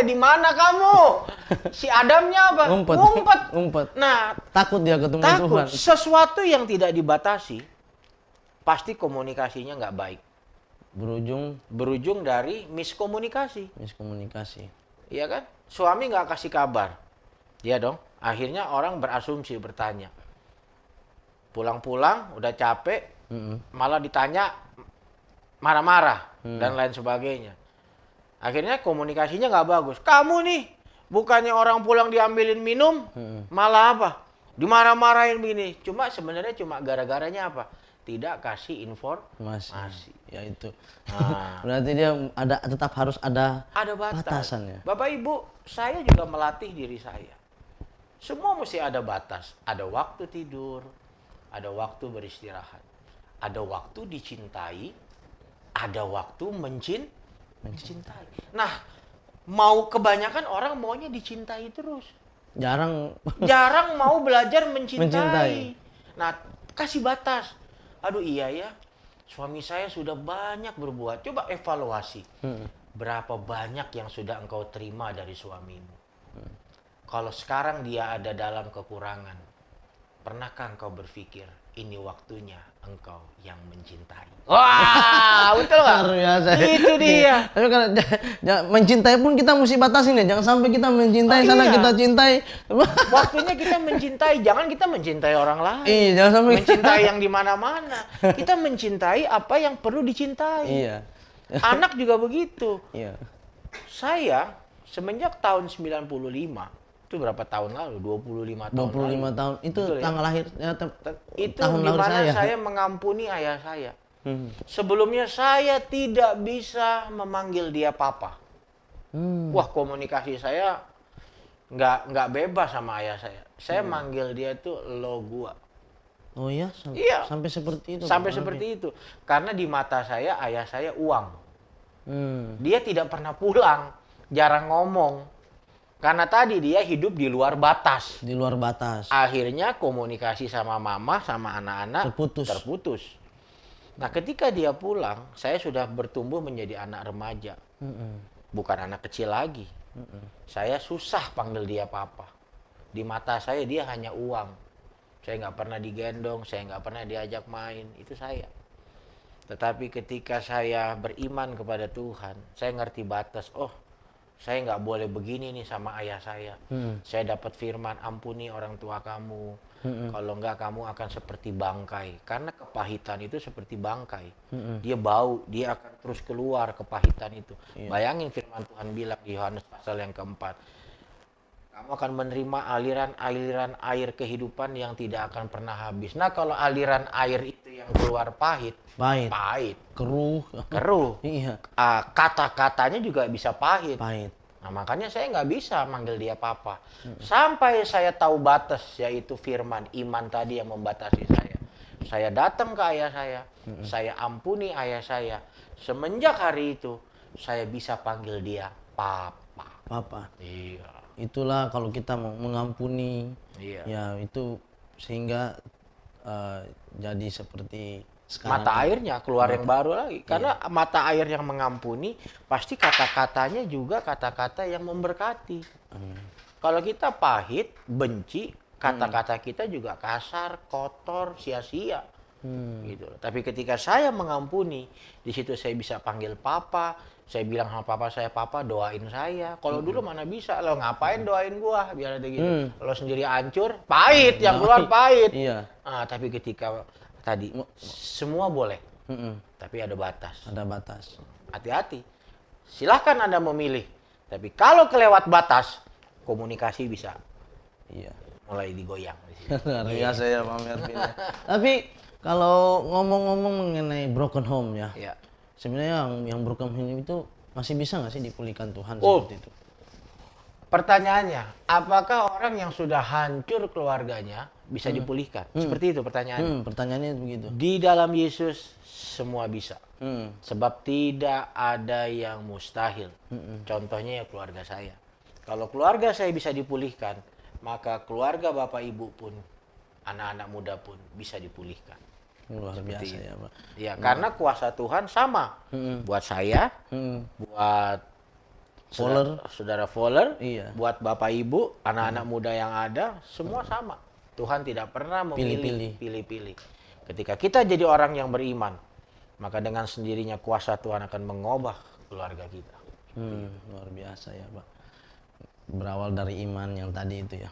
Di mana kamu? Si Adamnya apa? Ngumpet. Nah, Takut dia ketemu takut. Tuhan. Sesuatu yang tidak dibatasi, pasti komunikasinya nggak baik. Berujung dari miskomunikasi. Iya kan? Suami nggak kasih kabar. Iya dong. Akhirnya orang berasumsi, bertanya. Pulang-pulang udah capek, malah ditanya marah-marah dan lain sebagainya. Akhirnya komunikasinya nggak bagus. Kamu nih, bukannya orang pulang diambilin minum, malah apa? Dimarah-marahin begini. Sebenarnya cuma gara-garanya apa? Tidak kasih informasi. Ya itu. Nah, Berarti dia tetap harus ada batas. batasannya. Bapak Ibu, saya juga melatih diri saya. Semua mesti ada batas. Ada waktu tidur, ada waktu beristirahat, ada waktu dicintai, ada waktu mencintai. Nah, mau kebanyakan orang maunya dicintai terus. Jarang mau belajar mencintai. Nah, kasih batas. Aduh iya ya, suami saya sudah banyak berbuat. Coba evaluasi. Berapa banyak yang sudah engkau terima dari suamimu? Kalau sekarang dia ada dalam kekurangan, pernahkah engkau berpikir, ini waktunya engkau yang mencintai? Wah, betul nggak? Luar biasa. Itu dia. Tapi kalau mencintai pun kita mesti batasin ya. Jangan sampai kita mencintai sana iya. kita cintai. Waktunya kita mencintai, jangan kita mencintai orang lain. Iya, jangan sampai mencintai yang di mana-mana. Kita mencintai apa yang perlu dicintai. Iya. Anak juga begitu. Iya. Saya semenjak tahun 95, itu berapa tahun lalu? 25 tahun 25 lalu. tahun. Itu Betul, tanggal lahir itu tahun lahir dimana saya. saya mengampuni ayah saya. Sebelumnya saya tidak bisa memanggil dia papa. Wah, komunikasi saya nggak bebas sama ayah saya. Saya manggil dia itu lo gua. Oh iya? Iya. Sampai seperti itu. Sampai seperti itu. Karena di mata saya, ayah saya uang. Dia tidak pernah pulang, jarang ngomong. Karena tadi dia hidup di luar batas. Di luar batas. Akhirnya komunikasi sama mama, sama anak-anak Terputus. Nah, ketika dia pulang, saya sudah bertumbuh menjadi anak remaja. Bukan anak kecil lagi. Saya susah panggil dia papa. Di mata saya dia hanya uang. Saya nggak pernah digendong, saya nggak pernah diajak main. Itu saya. Tetapi ketika saya beriman kepada Tuhan, saya ngerti batas. Oh, saya nggak boleh begini nih sama ayah saya. Saya dapat firman, ampuni orang tua kamu. Kalau enggak kamu akan seperti bangkai. Karena kepahitan itu seperti bangkai. Dia bau, dia akan terus keluar kepahitan itu. Bayangin firman Tuhan bilang di Yohanes pasal yang keempat. Kamu akan menerima aliran-aliran air kehidupan yang tidak akan pernah habis. Nah, kalau aliran air itu yang keluar pahit, Keruh. Iya. Kata-katanya juga bisa pahit. Nah, makanya saya nggak bisa manggil dia papa. Sampai saya tahu batas, yaitu firman, iman tadi yang membatasi saya. Saya datang ke ayah saya ampuni ayah saya. Semenjak hari itu, saya bisa panggil dia papa. Iya. Itulah kalau kita mau mengampuni, Iya. ya itu sehingga jadi seperti sekarang. Mata airnya keluar yang baru lagi. Karena mata air yang mengampuni, pasti kata-katanya juga kata-kata yang memberkati. Kalau kita pahit, benci, kata-kata kita juga kasar, kotor, sia-sia. Gitu. Tapi ketika saya mengampuni, di situ saya bisa panggil papa. Saya bilang sama papa saya, papa doain saya. Kalau dulu mana bisa, lo ngapain doain gua, biar ada gitu. Lo sendiri hancur, pahit, yang keluar pahit. Iya. Tapi ketika tadi, semua boleh. Tapi ada batas. Ada batas. Hati-hati. Silahkan Anda memilih. Tapi kalau kelewat batas, komunikasi bisa Iya. mulai digoyang. Luar biasa ya Pak Mervin. Tapi kalau ngomong-ngomong mengenai broken home ya, Ya. sebenarnya yang broken home itu masih bisa nggak sih dipulihkan Tuhan Oh. seperti itu? Pertanyaannya, apakah orang yang sudah hancur keluarganya bisa dipulihkan? Seperti itu pertanyaannya. Pertanyaannya begitu. Di dalam Yesus semua bisa. Hmm. Sebab tidak ada yang mustahil. Contohnya ya keluarga saya. Kalau keluarga saya bisa dipulihkan, maka keluarga Bapak Ibu pun, anak-anak muda pun bisa dipulihkan. Luar biasa itu. ya Pak. Ya, karena kuasa Tuhan sama. Buat saya, buat saudara Fowler, Iya. buat Bapak Ibu, anak-anak muda yang ada, semua sama. Tuhan tidak pernah memilih pilih-pilih. Ketika kita jadi orang yang beriman, maka dengan sendirinya kuasa Tuhan akan mengubah keluarga kita. Luar biasa ya Pak. Berawal dari iman yang tadi itu ya,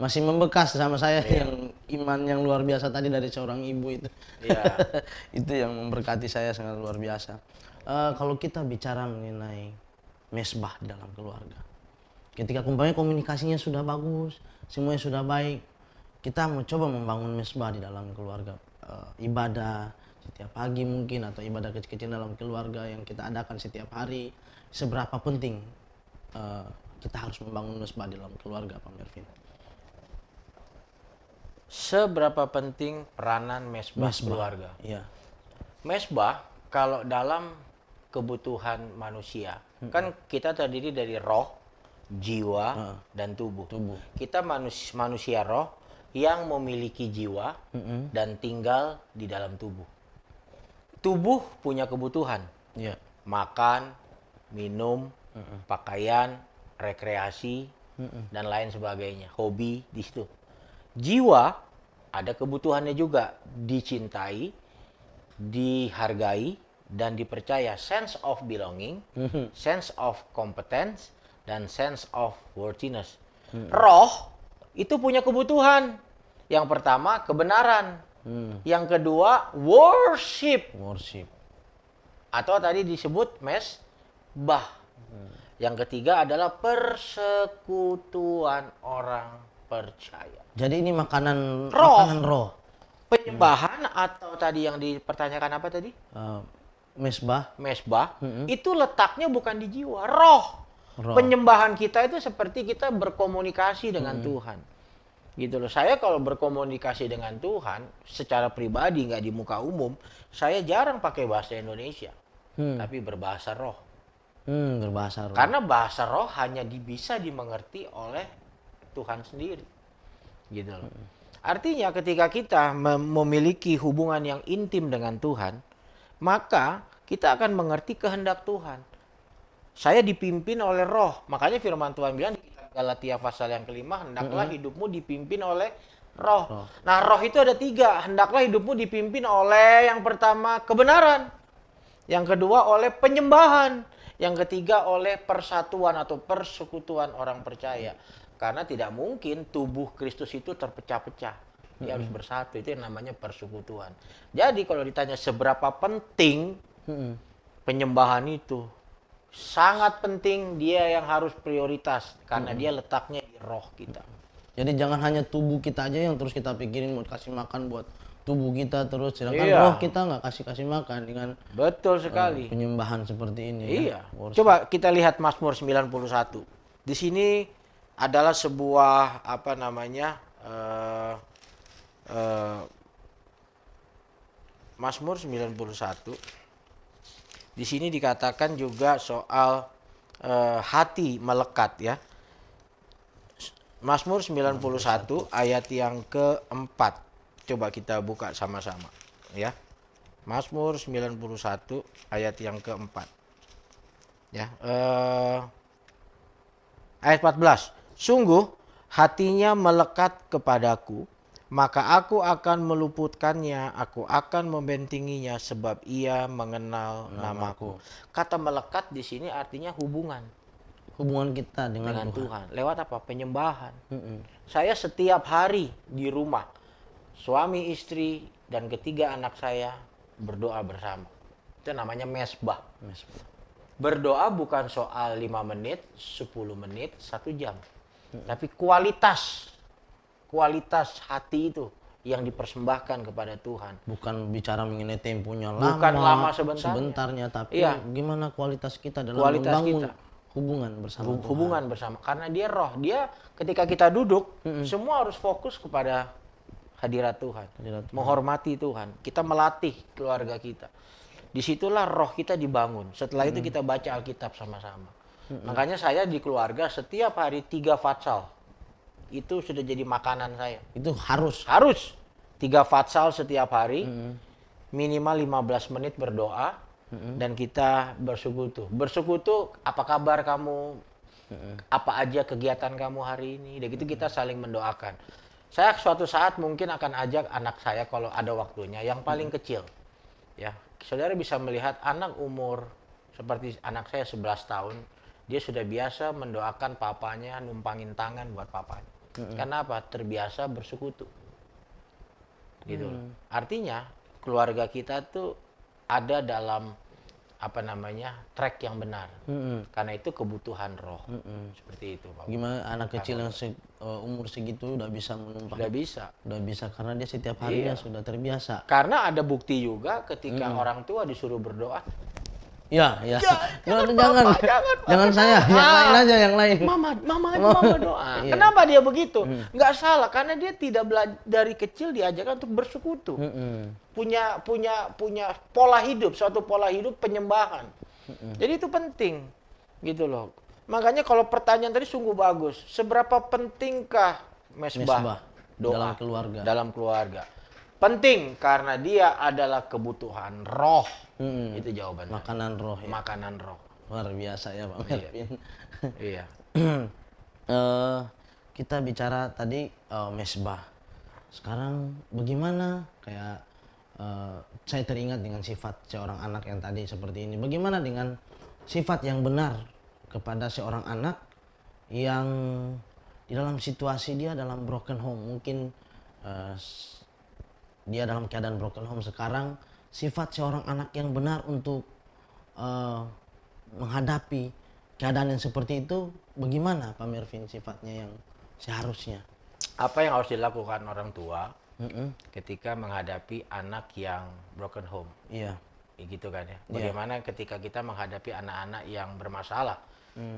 masih membekas sama saya yang iman yang luar biasa tadi dari seorang ibu itu. Iya. Itu yang memberkati saya sangat luar biasa. Kalau kita bicara mengenai mesbah dalam keluarga, ketika umpamanya komunikasinya sudah bagus, semuanya sudah baik, kita mencoba membangun mesbah di dalam keluarga, ibadah setiap pagi mungkin, atau ibadah kecil-kecil dalam keluarga yang kita adakan setiap hari. Seberapa penting kita harus membangun mesbah dalam keluarga, Pak Mervin? Seberapa penting peranan mesbah keluarga? Iya. Mesbah kalau dalam kebutuhan manusia, kan kita terdiri dari roh, jiwa, dan tubuh. Kita manusia roh yang memiliki jiwa dan tinggal di dalam tubuh. Tubuh punya kebutuhan, Iya. makan, minum, pakaian, rekreasi, dan lain sebagainya, hobi di situ. Jiwa ada kebutuhannya juga, dicintai, dihargai, dan dipercaya, sense of belonging, sense of competence, dan sense of worthiness. Roh itu punya kebutuhan. Yang pertama kebenaran, yang kedua worship, atau tadi disebut mesbah. Yang ketiga adalah persekutuan orang percaya. Jadi ini makanan Roh. roh. Penyembahan atau tadi yang dipertanyakan apa tadi? Mesbah. Mesbah, itu letaknya bukan di jiwa, roh. Penyembahan kita itu seperti kita berkomunikasi dengan Tuhan. Gitu loh. Saya kalau berkomunikasi dengan Tuhan secara pribadi, nggak di muka umum, saya jarang pakai bahasa Indonesia. Tapi berbahasa roh. Berbahasa roh. Karena bahasa roh hanya bisa dimengerti oleh Tuhan sendiri. Gitu loh. Artinya ketika kita memiliki hubungan yang intim dengan Tuhan, maka kita akan mengerti kehendak Tuhan. Saya dipimpin oleh Roh. Makanya firman Tuhan bilang di kitab Galatia pasal yang kelima, hendaklah hidupmu dipimpin oleh Roh. Nah, Roh itu ada 3. Hendaklah hidupmu dipimpin oleh yang pertama kebenaran, yang kedua oleh penyembahan, yang ketiga oleh persatuan atau persekutuan orang percaya. Karena tidak mungkin tubuh Kristus itu terpecah-pecah. Dia harus bersatu, itu yang namanya persekutuan. Jadi kalau ditanya seberapa penting penyembahan itu, sangat penting, dia yang harus prioritas. Karena dia letaknya di roh kita. Jadi jangan hanya tubuh kita aja yang terus kita pikirin buat kasih makan buat tubuh kita terus. Sedangkan Iya. roh kita nggak kasih makan dengan Betul sekali. penyembahan seperti ini. Iya. Ya. Coba kita lihat Mazmur 91. Di sini adalah sebuah apa namanya Mazmur 91. Di sini dikatakan juga soal hati melekat ya. Mazmur 91 ayat yang keempat. Coba kita buka sama-sama ya. Mazmur 91 ayat yang keempat. Ya, ayat 14. Sungguh hatinya melekat kepadaku, maka aku akan meluputkannya, aku akan membentenginya sebab ia mengenal namaku. Kata melekat di sini artinya hubungan Hubungan kita dengan Tuhan. Tuhan. Lewat apa? Penyembahan. Saya setiap hari di rumah, suami, istri, dan ketiga anak saya berdoa bersama. Itu namanya mesbah. Berdoa bukan soal 5 menit, 10 menit, 1 jam. Tapi kualitas hati itu yang dipersembahkan kepada Tuhan. Bukan bicara mengenai temponya lama, Bukan lama sebentarnya, tapi Iya. gimana kualitas kita dalam Kualitas membangun kita. hubungan bersama Tuhan. Hubungan bersama. Karena dia roh. Dia ketika kita duduk, semua harus fokus kepada hadirat Tuhan. Menghormati Tuhan. Kita melatih keluarga kita. Disitulah roh kita dibangun. Setelah itu kita baca Alkitab sama-sama. Makanya saya di keluarga setiap hari 3 fatsal. Itu sudah jadi makanan saya. Itu harus. Harus 3 fatsal setiap hari. Minimal 15 menit berdoa. Dan kita bersekutu. Bersekutu, apa kabar kamu? Apa aja kegiatan kamu hari ini? Dan gitu kita saling mendoakan. Saya suatu saat mungkin akan ajak anak saya kalau ada waktunya, yang paling kecil. Ya, saudara bisa melihat anak umur seperti anak saya 11 tahun, dia sudah biasa mendoakan papanya, numpangin tangan buat papanya. Karena apa? Terbiasa bersekutu. Gitu loh. Artinya keluarga kita tuh ada dalam apa namanya track yang benar. Karena itu kebutuhan roh. Seperti itu, Pak. Gimana anak kecil yang umur segitu udah bisa menumpang? Udah bisa. Udah bisa karena dia setiap harinya Iya. sudah terbiasa. Karena ada bukti juga ketika orang tua disuruh berdoa. Ya. Jangan saya, yang lain aja, yang lain. Mama doa. Iya. Kenapa dia begitu? Nggak salah, karena dia tidak dari kecil diajarkan untuk bersekutu. Punya pola hidup, suatu pola hidup penyembahan. Jadi itu penting, gitu loh. Makanya kalau pertanyaan tadi sungguh bagus. Seberapa pentingkah mesbah doa dalam keluarga? Penting karena dia adalah kebutuhan roh. Itu jawabannya. Makanan roh ya. Makanan roh. Luar biasa ya Pak Melvin. Iya. Kita bicara tadi mesbah. Sekarang bagaimana kayak saya teringat dengan sifat seorang anak yang tadi seperti ini. Bagaimana dengan sifat yang benar kepada seorang anak yang di dalam situasi dia dalam broken home. Mungkin dia dalam keadaan broken home sekarang. Sifat seorang anak yang benar untuk menghadapi keadaan yang seperti itu bagaimana Pak Melvin sifatnya yang seharusnya? Apa yang harus dilakukan orang tua ketika menghadapi anak yang broken home? Iya. Gitu kan ya. Bagaimana ketika kita menghadapi anak-anak yang bermasalah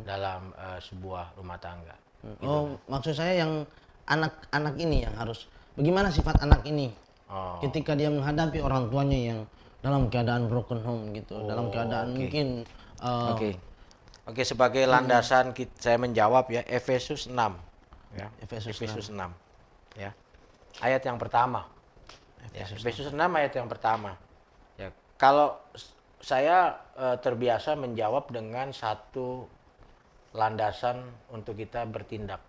dalam sebuah rumah tangga? Oh, maksud saya yang anak-anak ini yang harus bagaimana sifat anak ini? Ketika dia menghadapi orang tuanya yang dalam keadaan broken home gitu, dalam keadaan mungkin Oke, sebagai landasan saya menjawab ya Efesus 6 ya. Efesus 6 ya. ayat yang pertama. Ya, Efesus 6 ayat yang pertama. Ya, kalau saya terbiasa menjawab dengan satu landasan untuk kita bertindak.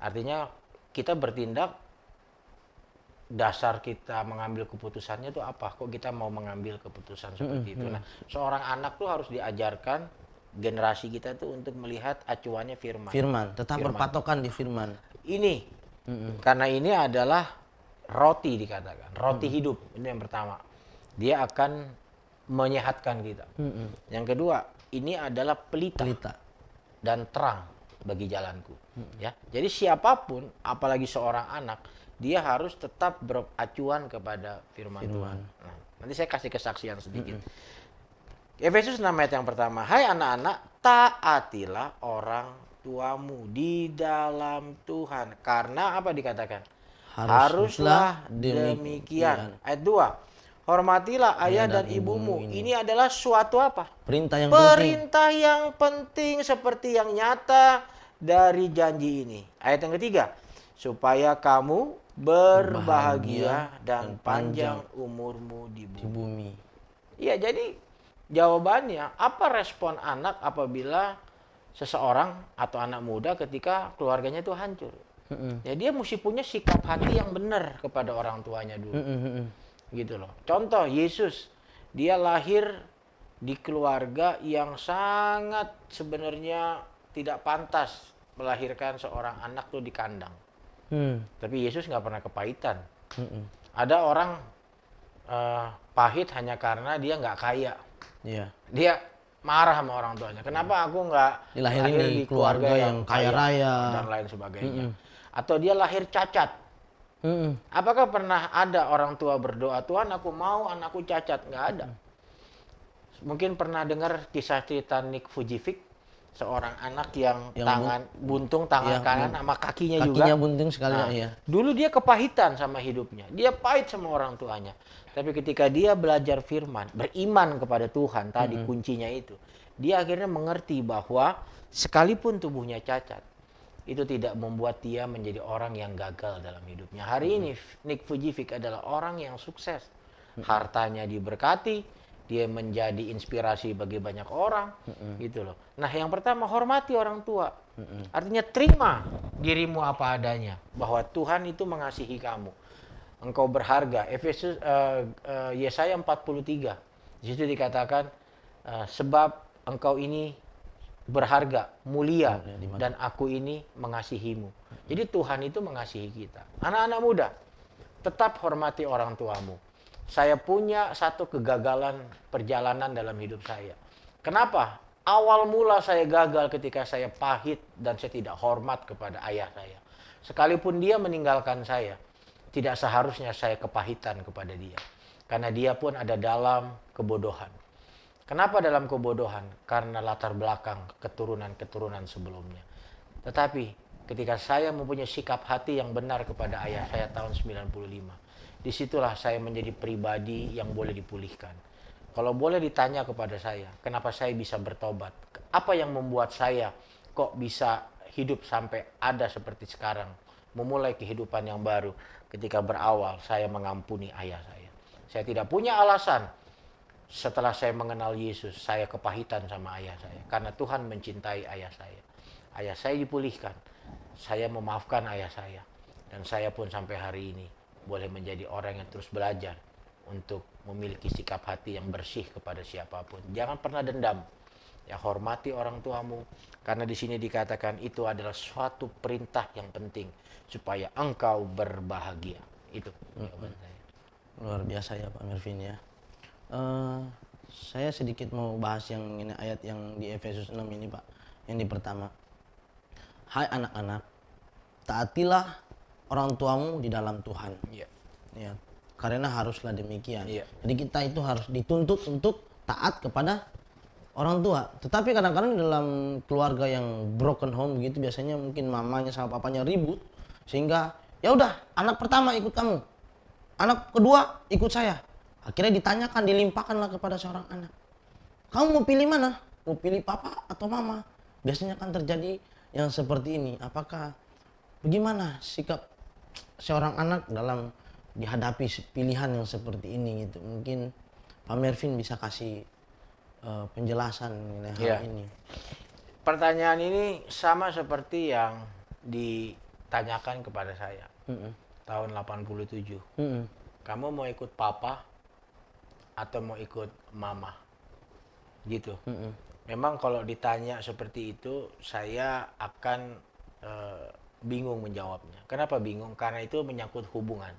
Artinya kita bertindak, dasar kita mengambil keputusannya itu apa? Kok kita mau mengambil keputusan seperti itu? Nah, seorang anak tuh harus diajarkan, generasi kita tuh untuk melihat acuannya firman. Firman, tetap berpatokan di firman. Ini, karena ini adalah roti dikatakan, roti hidup. Ini yang pertama. Dia akan menyehatkan kita. Yang kedua, ini adalah pelita dan terang bagi jalanku. Ya, jadi siapapun, apalagi seorang anak, dia harus tetap beracuan kepada firman Tuhan. Nah, nanti saya kasih kesaksian sedikit. Efesus 6 ayat yang pertama. Hai anak-anak, taatilah orang tuamu di dalam Tuhan. Karena apa dikatakan? Haruslah demikian. Ayat 2. Hormatilah ayah dan ibumu. Ini adalah suatu apa? Perintah yang penting seperti yang nyata dari janji ini. Ayat yang ketiga. Supaya kamu berbahagia dan panjang umurmu di bumi. Iya, jadi jawabannya, apa respon anak apabila seseorang atau anak muda ketika keluarganya itu hancur? Ya, dia mesti punya sikap hati yang benar kepada orang tuanya dulu. Gitu loh. Contoh Yesus, dia lahir di keluarga yang sangat sebenarnya tidak pantas melahirkan seorang anak tuh di kandang. Tapi Yesus nggak pernah kepahitan. Ada orang pahit hanya karena dia nggak kaya. Dia marah sama orang tuanya. Kenapa aku nggak lahir di keluarga yang kaya raya dan lain sebagainya? Atau dia lahir cacat. Apakah pernah ada orang tua berdoa, Tuhan aku mau anakku cacat? Nggak ada. Mungkin pernah dengar kisah cerita Nick Vujicic, seorang anak yang tangan buntung, tangan kanan sama kakinya juga buntung sekali. Dulu dia kepahitan sama hidupnya, dia pahit sama orang tuanya. Tapi ketika dia belajar firman, beriman kepada Tuhan, tadi kuncinya itu, dia akhirnya mengerti bahwa sekalipun tubuhnya cacat, itu tidak membuat dia menjadi orang yang gagal dalam hidupnya. Hari ini Nick Vujicic adalah orang yang sukses, hartanya diberkati, dia menjadi inspirasi bagi banyak orang, gitu loh. Nah, yang pertama, hormati orang tua. Artinya terima dirimu apa adanya, bahwa Tuhan itu mengasihi kamu. Engkau berharga. Efesus Yesaya 43. Di situ dikatakan sebab engkau ini berharga, mulia, dan aku ini mengasihimu. Jadi Tuhan itu mengasihi kita. Anak-anak muda, tetap hormati orang tuamu. Saya punya satu kegagalan perjalanan dalam hidup saya. Kenapa? Awal mula saya gagal ketika saya pahit dan saya tidak hormat kepada ayah saya. Sekalipun dia meninggalkan saya, tidak seharusnya saya kepahitan kepada dia. Karena dia pun ada dalam kebodohan. Kenapa dalam kebodohan? Karena latar belakang keturunan-keturunan sebelumnya. Tetapi ketika saya mempunyai sikap hati yang benar kepada ayah saya tahun 95, disitulah saya menjadi pribadi yang boleh dipulihkan. Kalau boleh ditanya kepada saya, kenapa saya bisa bertobat? Apa yang membuat saya kok bisa hidup sampai ada seperti sekarang? Memulai kehidupan yang baru ketika berawal saya mengampuni ayah saya. Saya tidak punya alasan setelah saya mengenal Yesus, saya kepahitan sama ayah saya. Karena Tuhan mencintai ayah saya. Ayah saya dipulihkan. Saya memaafkan ayah saya. Dan saya pun sampai hari ini boleh menjadi orang yang terus belajar untuk memiliki sikap hati yang bersih kepada siapapun. Jangan pernah dendam. Ya, hormati orang tuamu, karena di sini dikatakan itu adalah suatu perintah yang penting supaya engkau berbahagia. Itu jawaban saya. Luar biasa ya Pak Mervin ya. Saya sedikit mau bahas yang ini, ayat yang di Efesus 6 ini Pak. Yang di pertama. Hai anak-anak, taatilah orang tuamu di dalam Tuhan. Ya, karena haruslah demikian. Jadi kita itu harus dituntut untuk taat kepada orang tua. Tetapi kadang-kadang dalam keluarga yang broken home gitu, biasanya mungkin mamanya sama papanya ribut, sehingga ya udah anak pertama ikut kamu, anak kedua ikut saya. Akhirnya ditanyakan, dilimpahkanlah kepada seorang anak, kamu mau pilih mana? Mau pilih papa atau mama? Biasanya kan terjadi yang seperti ini. Apakah bagaimana sikap seorang anak dalam dihadapi pilihan yang seperti ini gitu. Mungkin Pak Mervin bisa kasih penjelasan mengenai Iya. hal ini. Pertanyaan ini sama seperti yang ditanyakan kepada saya tahun 87. Kamu mau ikut papa atau mau ikut mama? Gitu. Memang kalau ditanya seperti itu, saya akan bingung menjawabnya. Kenapa bingung? Karena itu menyangkut hubungan.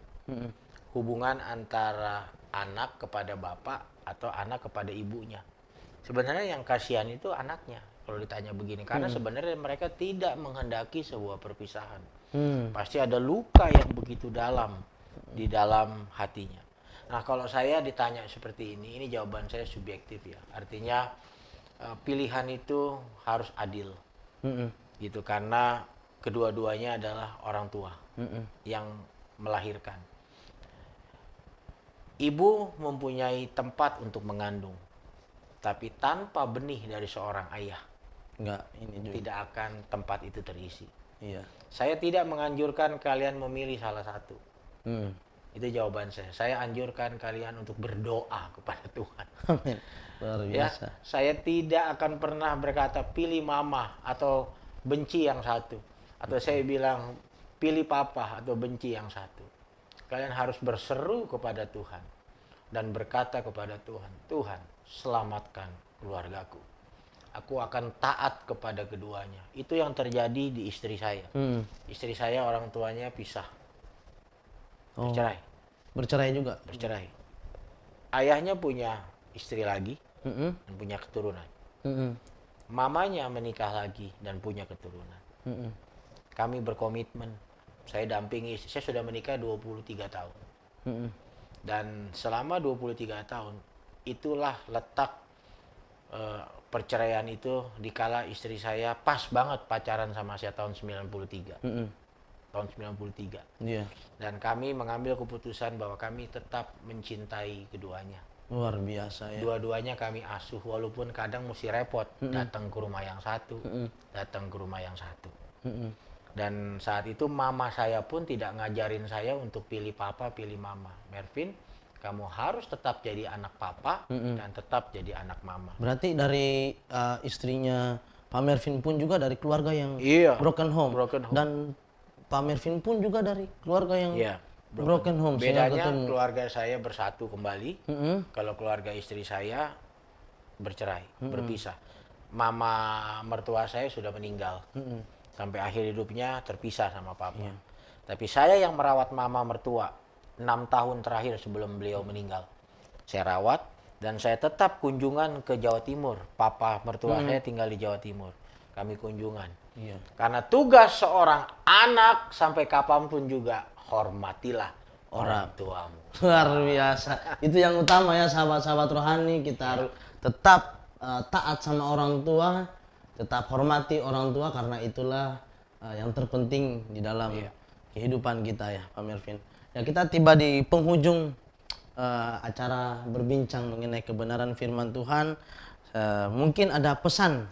Hubungan antara anak kepada bapak atau anak kepada ibunya. Sebenarnya yang kasihan itu anaknya kalau ditanya begini. Karena sebenarnya mereka tidak menghendaki sebuah perpisahan. Pasti ada luka yang begitu dalam di dalam hatinya. Nah, kalau saya ditanya seperti ini jawaban saya subjektif ya. Artinya pilihan itu harus adil. Gitu, karena kedua-duanya adalah orang tua yang melahirkan. Ibu mempunyai tempat untuk mengandung. Tapi tanpa benih dari seorang ayah, Ini juga. tidak akan tempat itu terisi. Iya. Saya tidak menganjurkan kalian memilih salah satu. Hmm. Itu jawaban saya. Saya anjurkan kalian untuk berdoa kepada Tuhan. Amin. Luar Ya, biasa. saya tidak akan pernah berkata pilih mama atau benci yang satu. Atau saya bilang pilih papa atau benci yang satu. Kalian harus berseru kepada Tuhan dan berkata kepada Tuhan, Tuhan, selamatkan keluargaku. Aku akan taat kepada keduanya. Itu yang terjadi di istri saya. Istri saya orang tuanya pisah. Oh, Bercerai. bercerai juga. Bercerai. Ayahnya punya istri lagi Mm-mm. dan punya keturunan. Mm-mm. Mamanya menikah lagi dan punya keturunan. Mm-mm. Kami berkomitmen. Saya dampingi, saya sudah menikah 23 tahun. Mm-mm. Dan selama 23 tahun, itulah letak perceraian itu dikala istri saya pas banget pacaran sama saya tahun 93. Mm-mm. Tahun 93. Iya. Dan kami mengambil keputusan bahwa kami tetap mencintai keduanya. Luar biasa ya. Dua-duanya kami asuh, walaupun kadang mesti repot. Datang ke rumah yang satu, datang ke rumah yang satu. Mm-mm. Dan saat itu mama saya pun tidak ngajarin saya untuk pilih papa, pilih mama. Mervin, kamu harus tetap jadi anak papa dan tetap jadi anak mama. Berarti dari istrinya Pak Mervin pun juga dari keluarga yang Iya, broken home. broken home. Dan Pak Mervin pun juga dari keluarga yang Iya, broken home. Sehingga Bedanya ketemu. keluarga saya bersatu kembali. Mm-mm. Kalau keluarga istri saya bercerai, berpisah. Mama mertua saya sudah meninggal. Sampai akhir hidupnya terpisah sama papa. Tapi saya yang merawat mama mertua 6 tahun terakhir sebelum beliau meninggal. Saya rawat dan saya tetap kunjungan ke Jawa Timur. Papa mertua saya tinggal di Jawa Timur. Kami kunjungan. Iya. Karena tugas seorang anak sampai kapanpun juga hormatilah orang tuamu. Luar biasa. Itu yang utama ya sahabat-sahabat rohani. Kita harus tetap taat sama orang tua. Tetap hormati orang tua karena itulah yang terpenting di dalam kehidupan kita ya Pak Mervin. Ya, kita tiba di penghujung acara berbincang mengenai kebenaran firman Tuhan. Mungkin ada pesan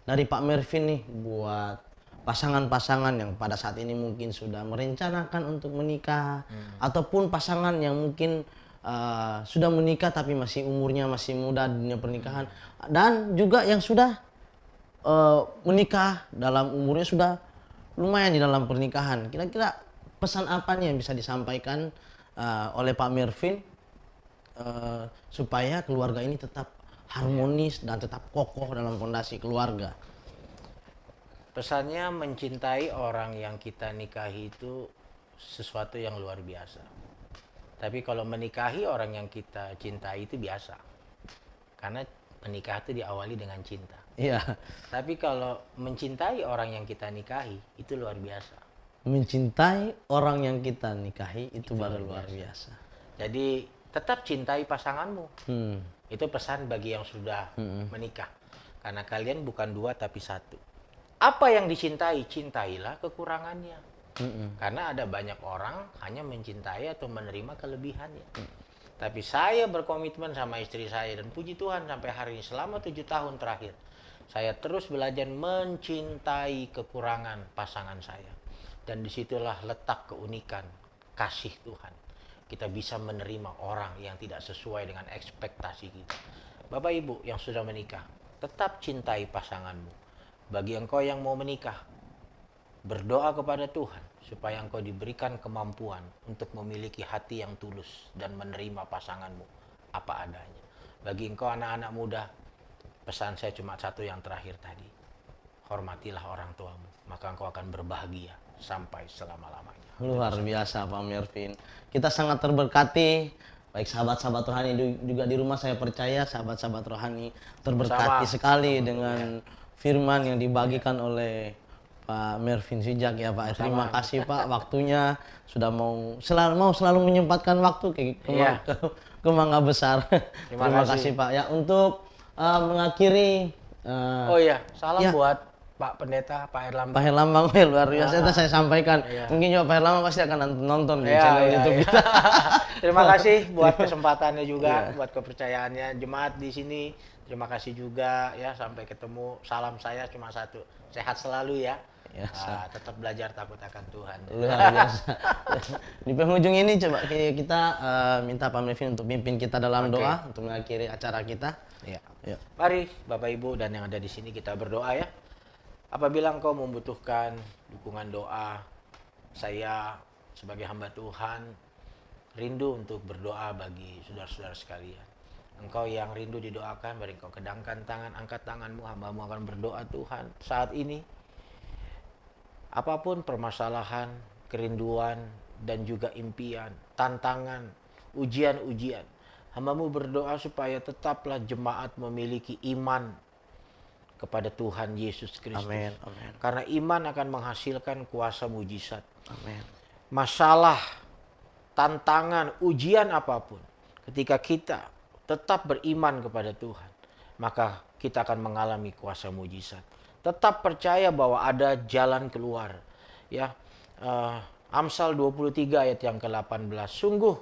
dari Pak Mervin nih buat pasangan-pasangan yang pada saat ini mungkin sudah merencanakan untuk menikah ataupun pasangan yang mungkin sudah menikah tapi masih umurnya masih muda di dunia pernikahan dan juga yang sudah menikah dalam umurnya sudah lumayan di dalam pernikahan. Kira-kira pesan apa nih yang bisa disampaikan oleh Pak Mervin supaya keluarga ini tetap harmonis dan tetap kokoh dalam fondasi keluarga? Pesannya mencintai orang yang kita nikahi itu sesuatu yang luar biasa. Tapi kalau menikahi orang yang kita cintai itu biasa. Karena menikah itu diawali dengan cinta. Iya. Tapi kalau mencintai orang yang kita nikahi itu luar biasa. Mencintai orang yang kita nikahi itu baru luar biasa. Jadi tetap cintai pasanganmu. Hmm. Itu pesan bagi yang sudah menikah. Karena kalian bukan dua tapi satu. Apa yang dicintai, cintailah kekurangannya. Karena ada banyak orang hanya mencintai atau menerima kelebihannya. Tapi saya berkomitmen sama istri saya dan puji Tuhan sampai hari ini selama 7 tahun terakhir. Saya terus belajar mencintai kekurangan pasangan saya. Dan disitulah letak keunikan kasih Tuhan. Kita bisa menerima orang yang tidak sesuai dengan ekspektasi kita. Bapak Ibu yang sudah menikah, tetap cintai pasanganmu. Bagi engkau yang mau menikah, berdoa kepada Tuhan supaya engkau diberikan kemampuan untuk memiliki hati yang tulus dan menerima pasanganmu apa adanya. Bagi engkau anak-anak muda, pesan saya cuma satu yang terakhir tadi. Hormatilah orang tuamu, maka engkau akan berbahagia sampai selama-lamanya. Luar biasa Pak Mervin. Kita sangat terberkati. Baik sahabat-sahabat rohani juga di rumah, saya percaya sahabat-sahabat rohani terberkati sekali dengan firman yang dibagikan oleh Pak Mervin Sijak ya Pak. Terima kasih Pak, waktunya sudah mau selalu menyempatkan waktu ke Mangga Besar. Terima kasih Pak ya. Untuk mengakhiri oh iya, salam buat Pak Pendeta, Pak Herlambang. Pak Herlambang, luar biasa. Itu saya sampaikan. Mungkin juga Pak Herlambang pasti akan nonton di channel YouTube kita. Terima kasih buat kesempatannya juga, buat kepercayaannya. Jemaat di sini, terima kasih juga ya. Sampai ketemu. Salam saya cuma satu. Sehat selalu ya. Tetap belajar takut akan Tuhan. Luar biasa. Di penghujung ini coba kita minta Pak Mervin untuk pimpin kita dalam doa untuk mengakhiri acara kita. Ya. Mari Bapak Ibu dan yang ada di sini kita berdoa ya. Apabila engkau membutuhkan dukungan doa, saya sebagai hamba Tuhan rindu untuk berdoa bagi saudara-saudara sekalian. Engkau yang rindu didoakan, mari engkau kedangkan tangan, angkat tanganmu, hambamu akan berdoa Tuhan. Saat ini, apapun permasalahan, kerinduan, dan juga impian, tantangan, ujian-ujian, hambamu berdoa supaya tetaplah jemaat memiliki iman kepada Tuhan Yesus Kristus. Amin, amin. Karena iman akan menghasilkan kuasa mujizat. Amin. Masalah, tantangan, ujian apapun, ketika kita tetap beriman kepada Tuhan, maka kita akan mengalami kuasa mujizat. Tetap percaya bahwa ada jalan keluar. Ya, Amsal 23 ayat yang ke-18. Sungguh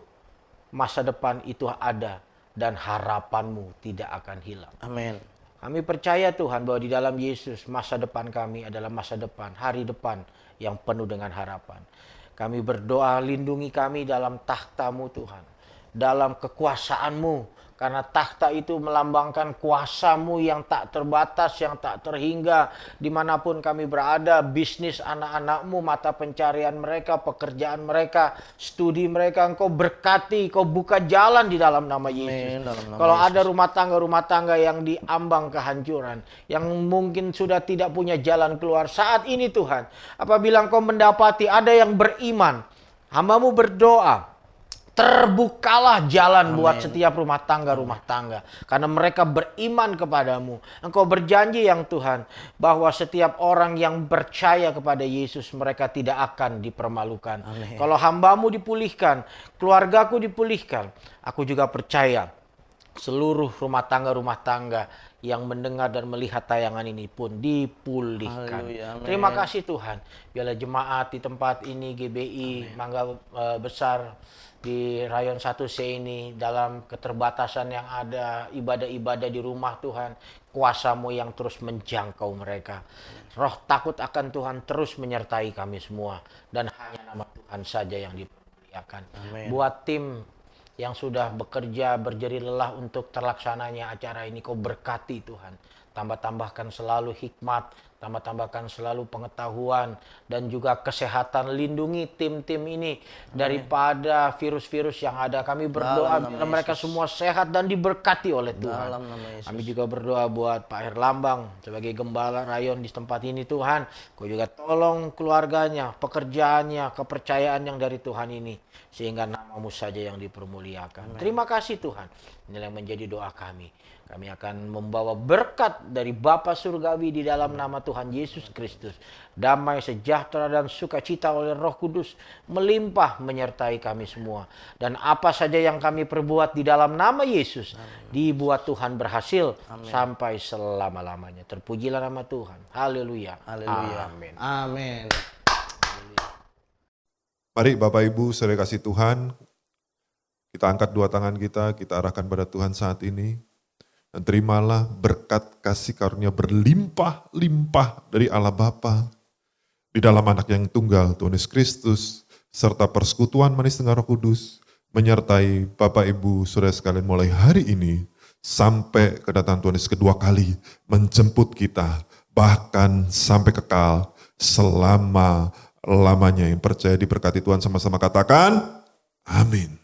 masa depan itu ada dan harapanmu tidak akan hilang. Amin. Kami percaya Tuhan bahwa di dalam Yesus masa depan kami adalah masa depan, hari depan yang penuh dengan harapan. Kami berdoa lindungi kami dalam takhta-Mu Tuhan, dalam kekuasaan-Mu. Karena takhta itu melambangkan kuasa-Mu yang tak terbatas, yang tak terhingga. Dimanapun kami berada, bisnis anak-anak-Mu, mata pencarian mereka, pekerjaan mereka, studi mereka, Engkau berkati, Engkau buka jalan di dalam nama Yesus. Kalau ada rumah tangga yang diambang kehancuran, yang mungkin sudah tidak punya jalan keluar, saat ini Tuhan, apabila Engkau mendapati ada yang beriman, hamba-Mu berdoa, terbukalah jalan buat setiap rumah tangga. Karena mereka beriman kepadamu. Engkau berjanji yang Tuhan, bahwa setiap orang yang percaya kepada Yesus, mereka tidak akan dipermalukan. Amin. Kalau hamba-Mu dipulihkan, keluargaku dipulihkan, aku juga percaya seluruh rumah tangga yang mendengar dan melihat tayangan ini pun dipulihkan. Terima kasih Tuhan. Biarlah jemaat di tempat ini, GBI, Mangga Besar, di Rayon 1C ini, dalam keterbatasan yang ada, ibadah-ibadah di rumah Tuhan, kuasa-Mu yang terus menjangkau mereka. Roh takut akan Tuhan terus menyertai kami semua. Dan hanya nama Tuhan saja yang dipermuliakan. Buat tim yang sudah bekerja, berjeri lelah untuk terlaksananya acara ini, Kau berkati Tuhan. Tambah-tambahkan selalu hikmat, tambah-tambahkan selalu pengetahuan, dan juga kesehatan. Lindungi tim-tim ini daripada virus-virus yang ada. Kami berdoa biar mereka semua sehat dan diberkati oleh Tuhan. Kami juga berdoa buat Pak Herlambang sebagai gembala rayon di tempat ini Tuhan. Kau juga tolong keluarganya, pekerjaannya, kepercayaan yang dari Tuhan ini, sehingga nama-Mu saja yang dipermuliakan. Terima kasih Tuhan. Inilah yang menjadi doa kami. Kami akan membawa berkat dari Bapa Surgawi di dalam nama Tuhan Yesus Kristus. Damai, sejahtera, dan sukacita oleh Roh Kudus melimpah menyertai kami semua. Dan apa saja yang kami perbuat di dalam nama Yesus, dibuat Tuhan berhasil sampai selama-lamanya. Terpujilah nama Tuhan. Haleluya. Haleluya. Amin. Amin. Mari Bapak Ibu, saudara kasih Tuhan, kita angkat dua tangan kita arahkan pada Tuhan saat ini. Dan terimalah berkat kasih karunia berlimpah-limpah dari Allah Bapa, di dalam anak yang tunggal, Tuhan Yesus Kristus, serta persekutuan manis dengan Roh Kudus, menyertai Bapak Ibu Saudara sekalian mulai hari ini, sampai kedatangan Tuhan Yesus kedua kali, menjemput kita, bahkan sampai kekal, selama-lamanya. Yang percaya diberkati Tuhan sama-sama katakan, amin.